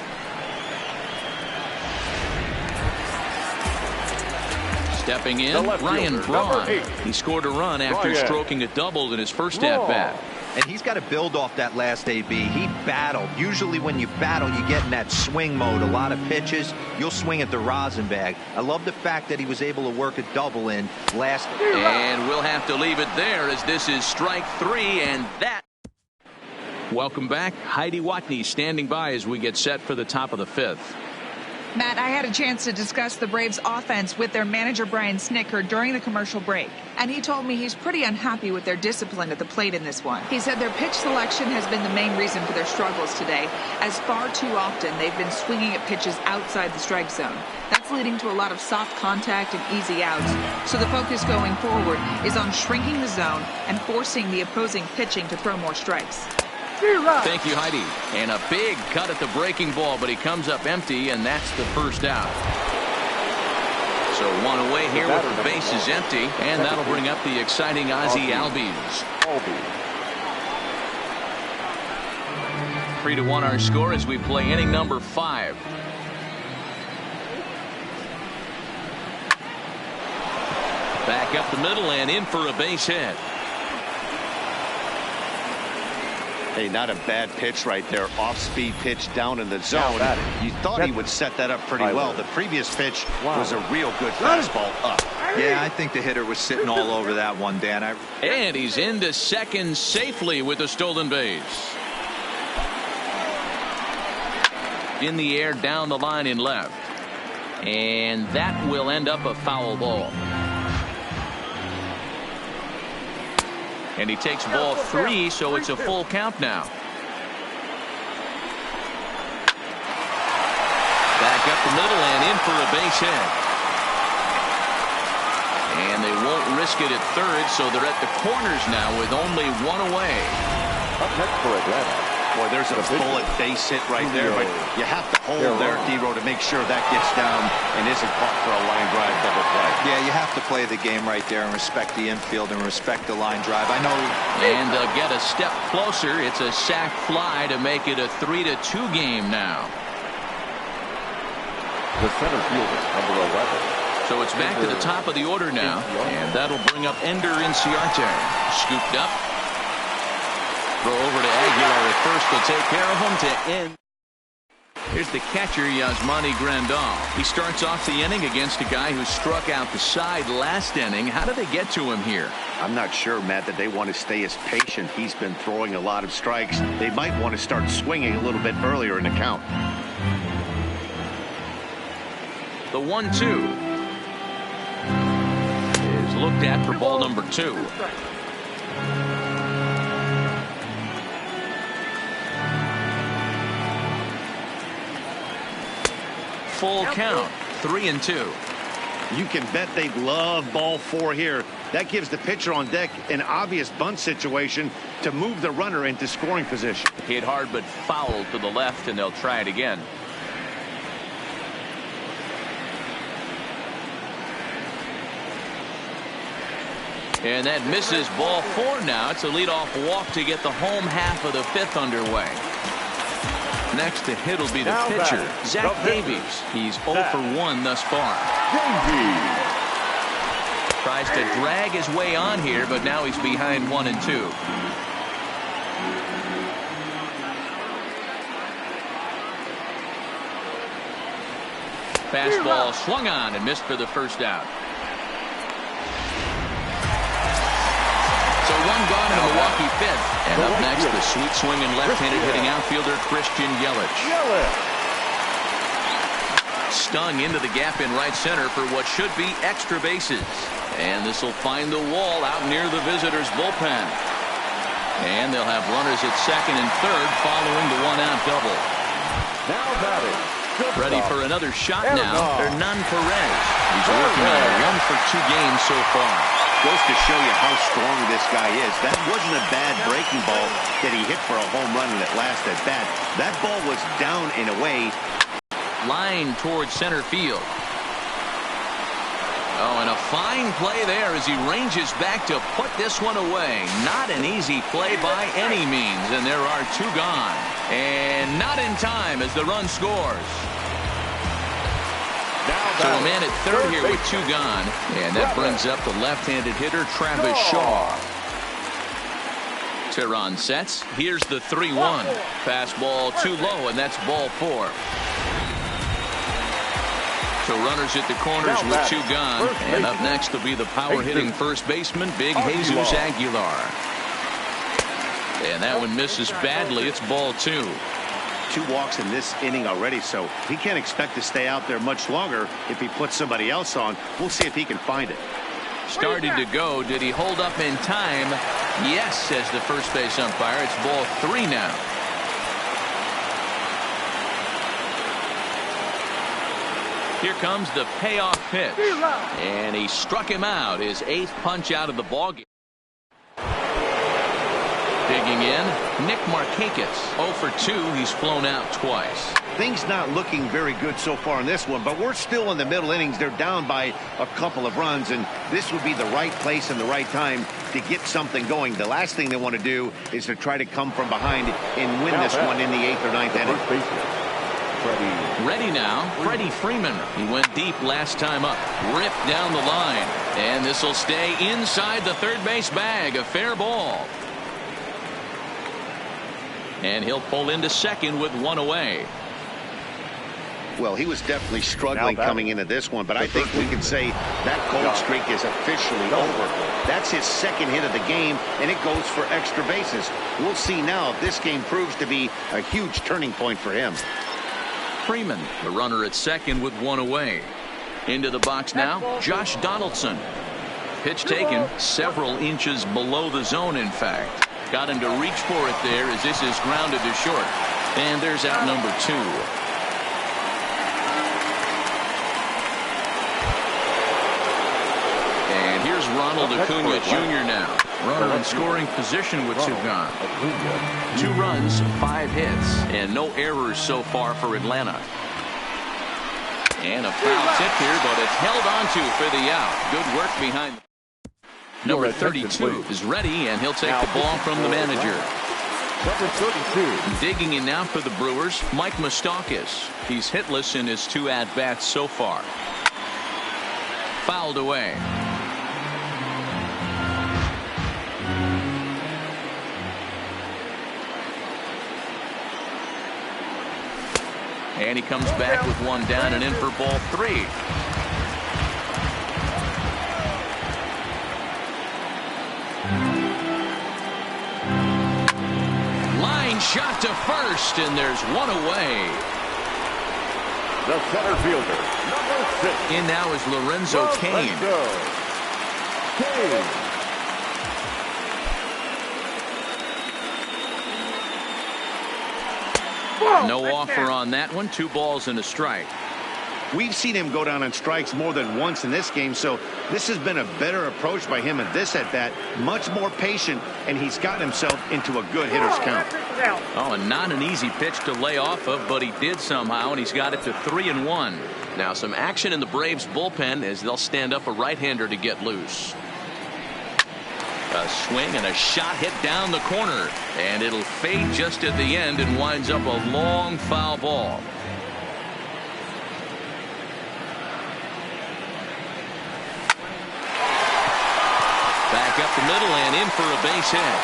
Stepping in, Ryan Braun. He scored a run after stroking a double in his first at-bat. And he's got to build off that last AB. He battled. Usually when you battle, you get in that swing mode. A lot of pitches, you'll swing at the rosin bag. I love the fact that he was able to work a double in last. And we'll have to leave it there as this is strike 3, and that. Welcome back. Heidi Watney standing by as we get set for the top of the 5th. Matt, I had a chance to discuss the Braves' offense with their manager, Brian Snitker, during the commercial break. And he told me he's pretty unhappy with their discipline at the plate in this one. He said their pitch selection has been the main reason for their struggles today, as far too often they've been swinging at pitches outside the strike zone. That's leading to a lot of soft contact and easy outs. So the focus going forward is on shrinking the zone and forcing the opposing pitching to throw more strikes. Thank you, Heidi. And a big cut at the breaking ball, but he comes up empty, and that's the first out. So 1 away here with the bases empty, and that'll bring up the exciting Ozzie Albies. 3-1 our score as we play inning number 5. Back up the middle and in for a base hit. Hey, not a bad pitch right there. Off-speed pitch down in the zone. You thought he would set that up pretty well. The previous pitch was a real good fastball up. Yeah, I think the hitter was sitting all over that one, Dan. And he's into second safely with a stolen base. In the air down the line in left. And that will end up a foul ball. And he takes ball 3, so it's a full count now. Back up the middle and in for a base hit. And they won't risk it at third, so they're at the corners now with only 1 away. Up next for Atlanta. Boy, there's a bullet base hit right there, but you have to hold there, D-Row, to make sure that gets down and isn't caught for a line drive double play. Yeah, you have to play the game right there and respect the infield and respect the line drive. I know. And they'll get a step closer. It's a sac fly to make it a 3-2 game now. The center fielder, number 11. So it's back to the top of the order now, and that'll bring up Ender Inciarte. Scooped up. Throw over to Aguilar at first to take care of him to end. Here's the catcher, Yasmani Grandal. He starts off the inning against a guy who struck out the side last inning. How did they get to him here? I'm not sure, Matt, that they want to stay as patient. He's been throwing a lot of strikes. They might want to start swinging a little bit earlier in the count. The 1-2 is looked at for ball number 2. full count, 3-2. You can bet they love ball 4 here. That gives the pitcher on deck an obvious bunt situation to move the runner into scoring position. Hit hard but foul to the left, and they'll try it again. And that misses, ball 4 now. It's a leadoff walk to get the home half of the 5th underway. Next to hit will be the pitcher, Zach Davies. He's 0 for 1 thus far. Tries to drag his way on here, but now he's behind 1-2. Fastball swung on and missed for the first out. So 1 gone in the Milwaukee 5th. And up next, the sweet swinging left-handed hitting outfielder Christian Yelich. Stung into the gap in right center for what should be extra bases. And this will find the wall out near the visitors' bullpen. And they'll have runners at second and third following the 1-out double. Now batting. Ready for another shot now. Hernan Perez. He's working on a 1 for 2 games so far. Goes to show you how strong this guy is. That wasn't a bad breaking ball that he hit for a home run in that last at bat. That ball was down and away. Line towards center field. Oh, and a fine play there as he ranges back to put this one away. Not an easy play by any means, and there are 2 gone. And not in time as the run scores. So a man at third here with 2 gone, and that brings up the left-handed hitter Travis Shaw. Tehran sets. Here's the 3-1. Fastball too low, and that's ball 4. So runners at the corners with 2 gone, and up next will be the power-hitting first baseman, Big Jesus Aguilar. And that one misses badly. It's ball 2. 2 walks in this inning already, so he can't expect to stay out there much longer if he puts somebody else on. We'll see if he can find it. Started to go. Did he hold up in time? Yes, says the first base umpire. It's ball 3 now. Here comes the payoff pitch. And he struck him out. His 8th punch out of the ballgame. Digging in, Nick Markakis. 0 for 2. He's flown out twice. Things not looking very good so far in this one, but we're still in the middle innings. They're down by a couple of runs, and this would be the right place and the right time to get something going. The last thing they want to do is to try to come from behind and win this one in the 8th or 9th inning. Ready now, Freddie Freeman. He went deep last time up. Ripped down the line. And this will stay inside the third base bag. A fair ball. And he'll pull into second with 1 away. Well, he was definitely struggling coming into this one, but I think we can say that cold streak is officially over. That's his 2nd hit of the game, and it goes for extra bases. We'll see now if this game proves to be a huge turning point for him. Freeman, the runner at second with 1 away. Into the box now, Josh Donaldson. Pitch taken several inches below the zone, in fact. Got him to reach for it there as this is grounded to short. And there's out number 2. And here's Ronald Acuna Jr. now. Runner in scoring position with 2 gone. 2 runs, 5 hits, and no errors so far for Atlanta. And a foul tip here, but it's held onto for the out. Good work behind. Number 32 is ready, and he'll take the ball from the manager. Number 32. Digging in now for the Brewers, Mike Moustakas. He's hitless in his 2 at-bats so far. Fouled away. And he comes back with 1 down and in for ball 3. Line shot to first, and there's 1 away. The center fielder, number 6. In now is Lorenzo Cain. No offer on that one. 2 balls and a strike. We've seen him go down on strikes more than once in this game, so this has been a better approach by him at this at-bat. Much more patient, and he's gotten himself into a good hitter's count. Oh, and not an easy pitch to lay off of, but he did somehow, and he's got it to 3-1. Now some action in the Braves bullpen as they'll stand up a right-hander to get loose. A swing and a shot hit down the corner, and it'll fade just at the end and winds up a long foul ball. Back up the middle and in for a base hit.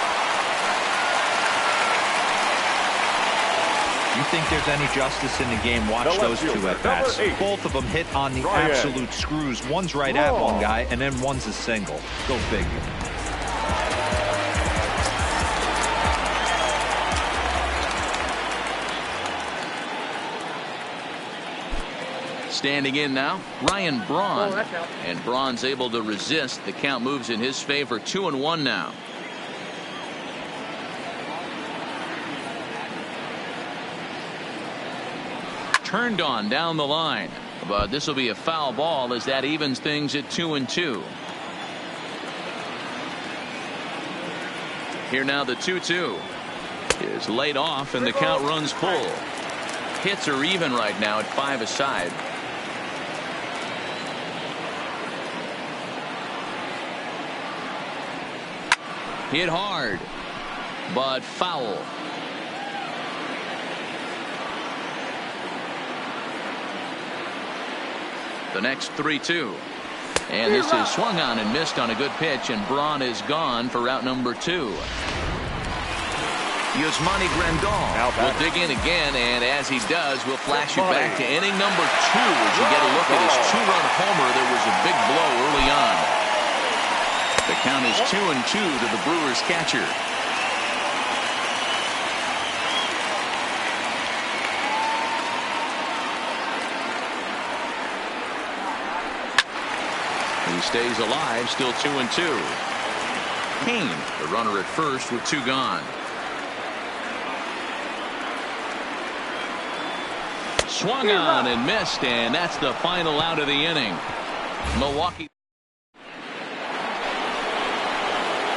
You think there's any justice in the game? Watch those two at-bats. Both of them hit on the absolute screws. One's right at one guy, and then one's a single. Go figure. Standing in now, Ryan Braun. And Braun's able to resist. The count moves in his favor, 2-1 now. Turned on down the line, but this will be a foul ball as that evens things at 2-2. Here now the 2-2 is laid off and the count runs full. Hits are even right now at 5 aside. Hit hard, but foul. The next 3-2. And this is swung on and missed on a good pitch, and Braun is gone for route number 2. Yasmani Grandal will dig in again, and as he does, we'll flash you back to inning number 2 as you get a look at his 2-run homer. There was a big blow early on. The count is 2-2 to the Brewers catcher. He stays alive, still 2-2. Kane, the runner at first with 2 gone. Swung on and missed, and that's the final out of the inning. Milwaukee.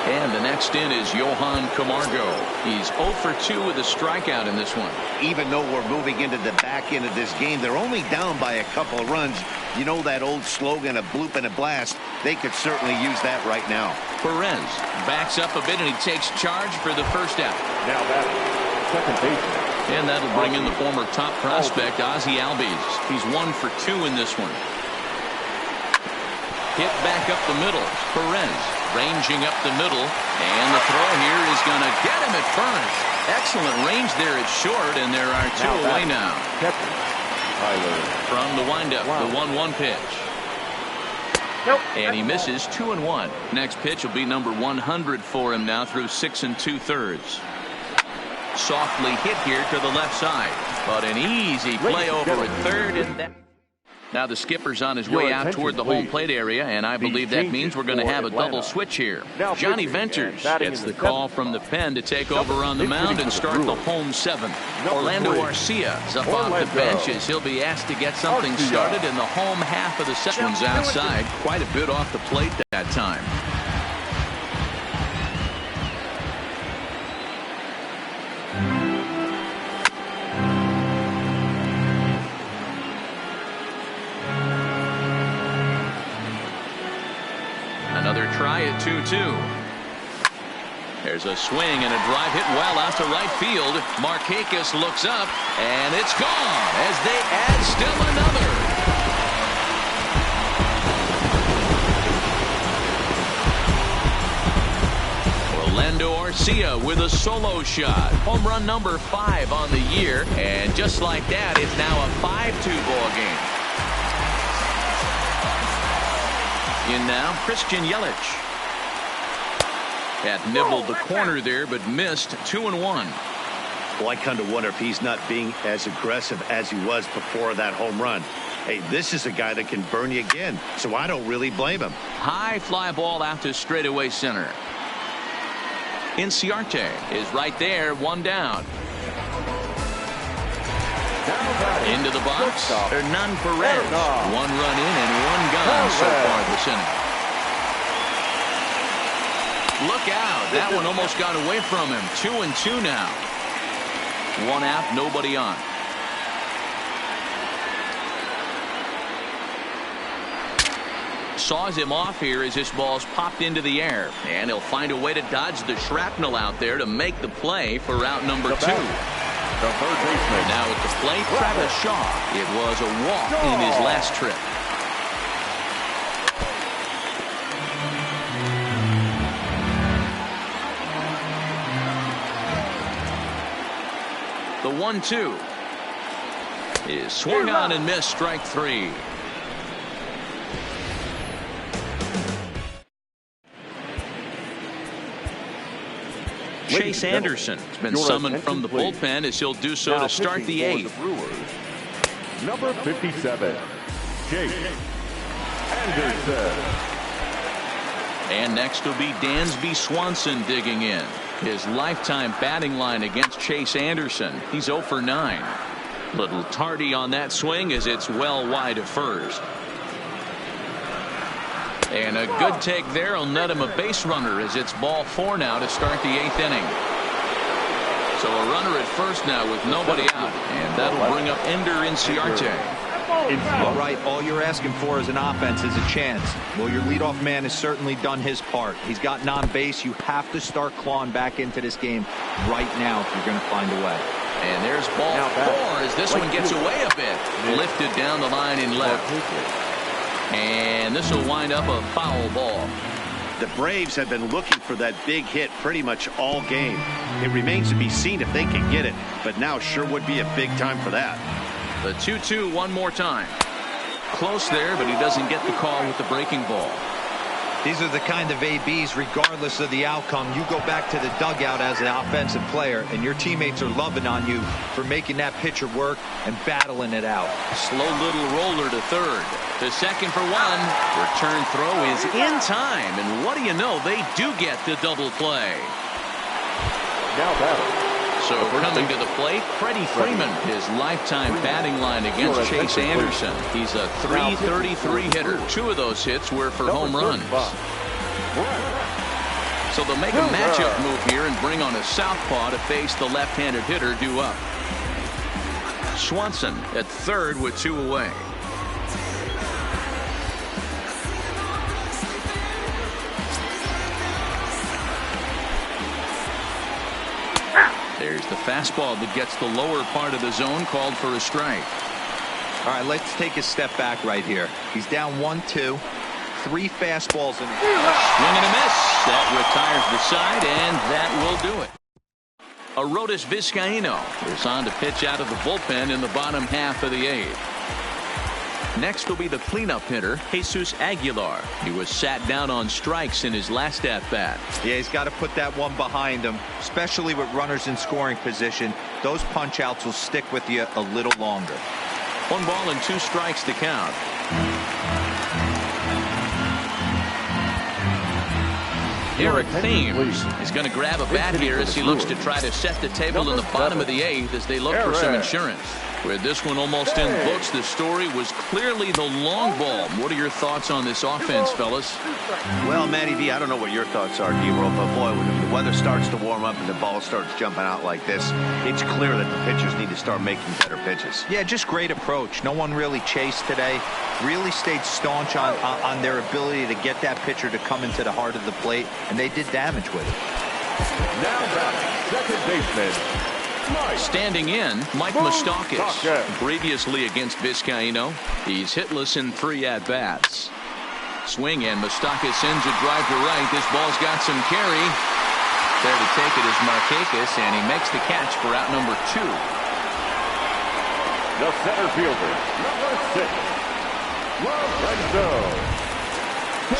And the next in is Johan Camargo. He's 0 for 2 with a strikeout in this one. Even though we're moving into the back end of this game, they're only down by a couple of runs. You know that old slogan, a bloop and a blast? They could certainly use that right now. Perez backs up a bit and he takes charge for the first out. Now batting, second baseman. And that'll bring in the former top prospect, Ozzie Albies. He's 1 for 2 in this one. Hit back up the middle. Perez ranging up the middle, and the throw here is going to get him at first. Excellent range there at short, and there are 2 away now. From the windup, the 1-1 pitch. And he misses 2-1. Next pitch will be number 100 for him now through 6 2/3. Softly hit here to the left side, but an easy play over at third, and that. Now the skipper's on his way out toward the home plate area, and I believe that means we're going to have a double switch here. Johnny Venters gets the call from the pen to take over on the mound and start the home 7th. Orlando Arcia is up off the bench as he'll be asked to get something started in the home half of the second. One's outside, quite a bit off the plate that time. Try at 2-2. There's a swing and a drive hit well out to right field. Markakis looks up, and it's gone as they add still another. Orlando Arcia with a solo shot. Home run number 5 on the year, and just like that, it's now a 5-2 ball game. In now, Christian Yelich. Had nibbled the corner there, but missed 2-1. Well, I kind of wonder if he's not being as aggressive as he was before that home run. Hey, this is a guy that can burn you again, so I don't really blame him. High fly ball out to straightaway center. Inciarte is right there, 1 down. Into the box. Hernan Perez. 1 run in and 1 gone so far this inning. Look out. That one almost got away from him. 2-2 now. 1 out, nobody on. Saws him off here as this ball's popped into the air. And he'll find a way to dodge the shrapnel out there to make the play for route number 2. The third baseman. Now at the plate, Travis Shaw. It was a walk in his last trip. The 1-2 is swung on and missed, strike 3. Chase Anderson has been summoned from the bullpen as he'll do so to start the 8th. Number 57, Chase Anderson. And next will be Dansby Swanson digging in. His lifetime batting line against Chase Anderson. He's 0 for 9. Little tardy on that swing as it's well wide of first. And a good take there will net him a base runner as it's ball 4 now to start the 8th inning. So a runner at first now with nobody out. And that'll bring up Ender Inciarte. All right, all you're asking for as an offense is a chance. Well, your leadoff man has certainly done his part. He's gotten on base. You have to start clawing back into this game right now if you're going to find a way. And there's ball 4 as this one gets away a bit. Lifted down the line in left. And this will wind up a foul ball. The Braves have been looking for that big hit pretty much all game. It remains to be seen if they can get it, but now sure would be a big time for that. The 2-2 one more time. Close there, but he doesn't get the call with the breaking ball. These are the kind of ABs, regardless of the outcome, you go back to the dugout as an offensive player, and your teammates are loving on you for making that pitcher work and battling it out. Slow little roller to third. To second for 1. Return throw is in time, and what do you know, they do get the double play. Now batting. So coming to the plate, Freddie Freeman, his lifetime batting line against Chase Anderson. He's a .333 hitter. 2 of those hits were for home runs. So they'll make a matchup move here and bring on a southpaw to face the left-handed hitter due up. Swanson at third with 2 away. There's the fastball that gets the lower part of the zone, called for a strike. All right, let's take a step back right here. He's down 1-2, 3 fastballs in it. Swing and a miss. That retires the side, and that will do it. Arodys Vizcaíno is on to pitch out of the bullpen in the bottom half of the 8th. Next will be the cleanup hitter, Jesus Aguilar. He was sat down on strikes in his last at-bat. Yeah, he's got to put that one behind him, especially with runners in scoring position. Those punch-outs will stick with you a little longer. 1 ball and 2 strikes to count. Eric Thames is going to grab a bat here as he looks to try to set the table in the bottom of the 8th as they look for some insurance. With this one almost in the books, the story was clearly the long ball. What are your thoughts on this offense, fellas? Well, Matty V, I don't know what your thoughts are, D-Roll, but boy, when the weather starts to warm up and the ball starts jumping out like this, it's clear that the pitchers need to start making better pitches. Yeah, just great approach. No one really chased today. Really stayed staunch on their ability to get that pitcher to come into the heart of the plate, and they did damage with it. Now back, second baseman. Standing in, Mike Moustakas. Previously against Vizcaíno, he's hitless in 3 at-bats. Swing, and Moustakas sends a drive to right. This ball's got some carry. There to take it is Markakis, and he makes the catch for out number 2. The center fielder, number 6, Lorenzo.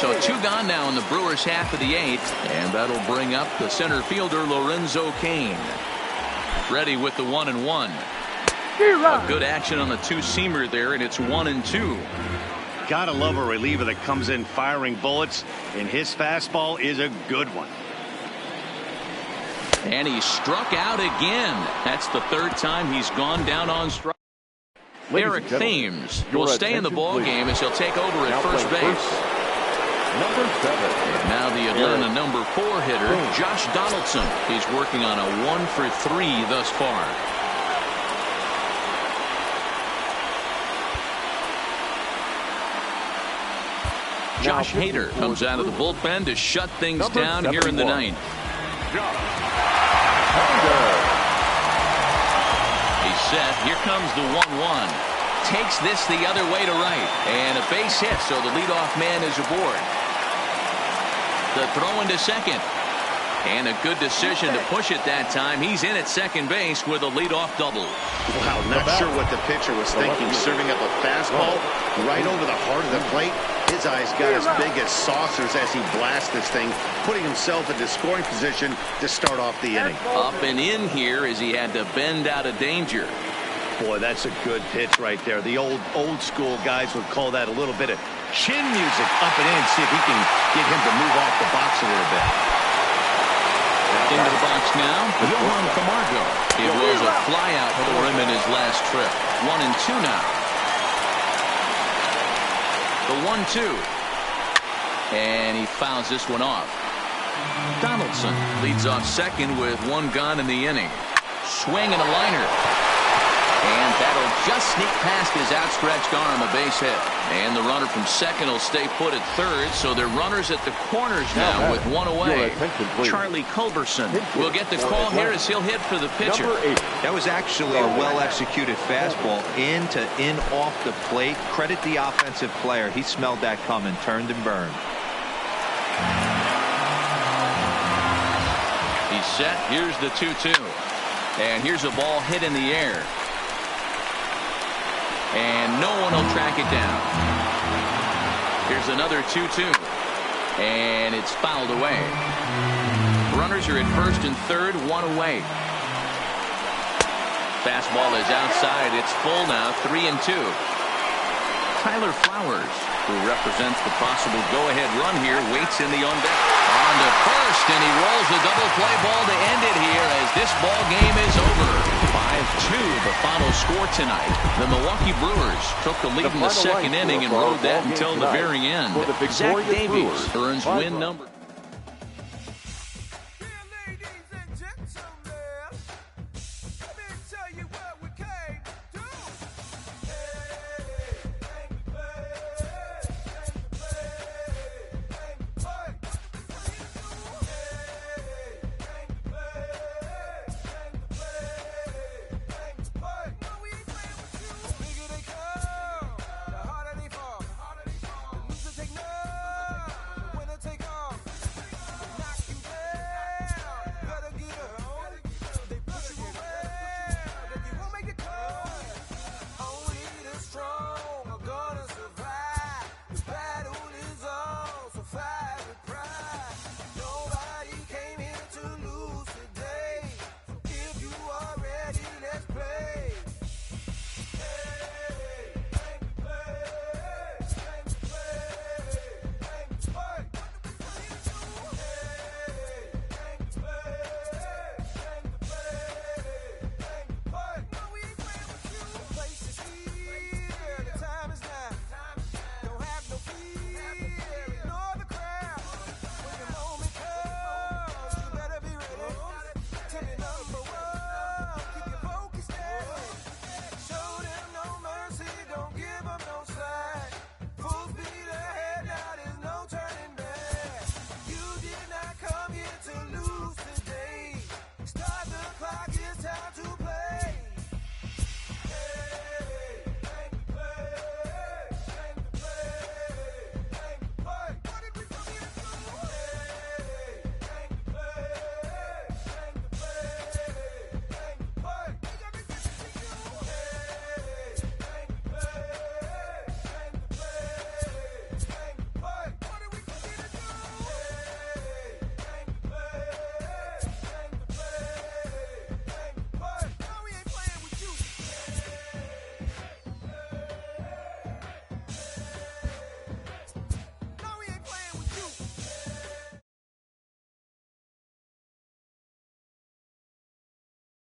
So 2 gone now in the Brewers' half of the 8th, and that'll bring up the center fielder Lorenzo Cain. Ready with the 1-1. A good action on the 2-seamer there, and it's 1-2. Gotta love a reliever that comes in firing bullets, and his fastball is a good one. And he struck out again. That's the 3rd time he's gone down on strike. Eric Thames will stay in the ball game as he'll take over at first base. Number 7. Now the Atlanta number 4 hitter, Josh Donaldson. He's working on a 1-for-3 thus far. Josh Hader comes out of the bullpen to shut things down here in the 9th. He's set. Here comes the 1-1. Takes this the other way to right. And a base hit, so the leadoff man is aboard. The throw into second. And a good decision to push it that time. He's in at second base with a leadoff double. Wow, not sure what the pitcher was thinking, serving up a fastball right over the heart of the plate. His eyes got as big as saucers as he blasts this thing, putting himself into scoring position to start off the inning. Up and in here as he had to bend out of danger. Boy, that's a good pitch right there. The old school guys would call that a little bit of chin music up and in. See if he can get him to move off the box a little bit. Into the box now, Johan Camargo. It was a flyout for him in his last trip. 1-2 now. The 1-2. And he fouls this one off. Donaldson leads off second with 1 gone in the inning. Swing and a liner. And that'll just sneak past his outstretched arm, a base hit. And the runner from second will stay put at third, so they're runners at the corners now with 1 away. Charlie Culberson will get the call here as he'll hit for the pitcher. That was actually a well-executed fastball in off the plate. Credit the offensive player. He smelled that coming, turned and burned. He's set. Here's the 2-2. And here's a ball hit in the air. And no one will track it down. Here's another 2-2. And it's fouled away. Runners are at first and third, 1 away. Fastball is outside. It's full now, 3-2. Tyler Flowers, who represents the possible go-ahead run here, waits in the on deck. On to first, and he rolls the double play ball to end it here as this ball game is over. 5-2, the final score tonight. The Milwaukee Brewers took the lead in the second inning and rode that until the very end. Zach Davies earns win number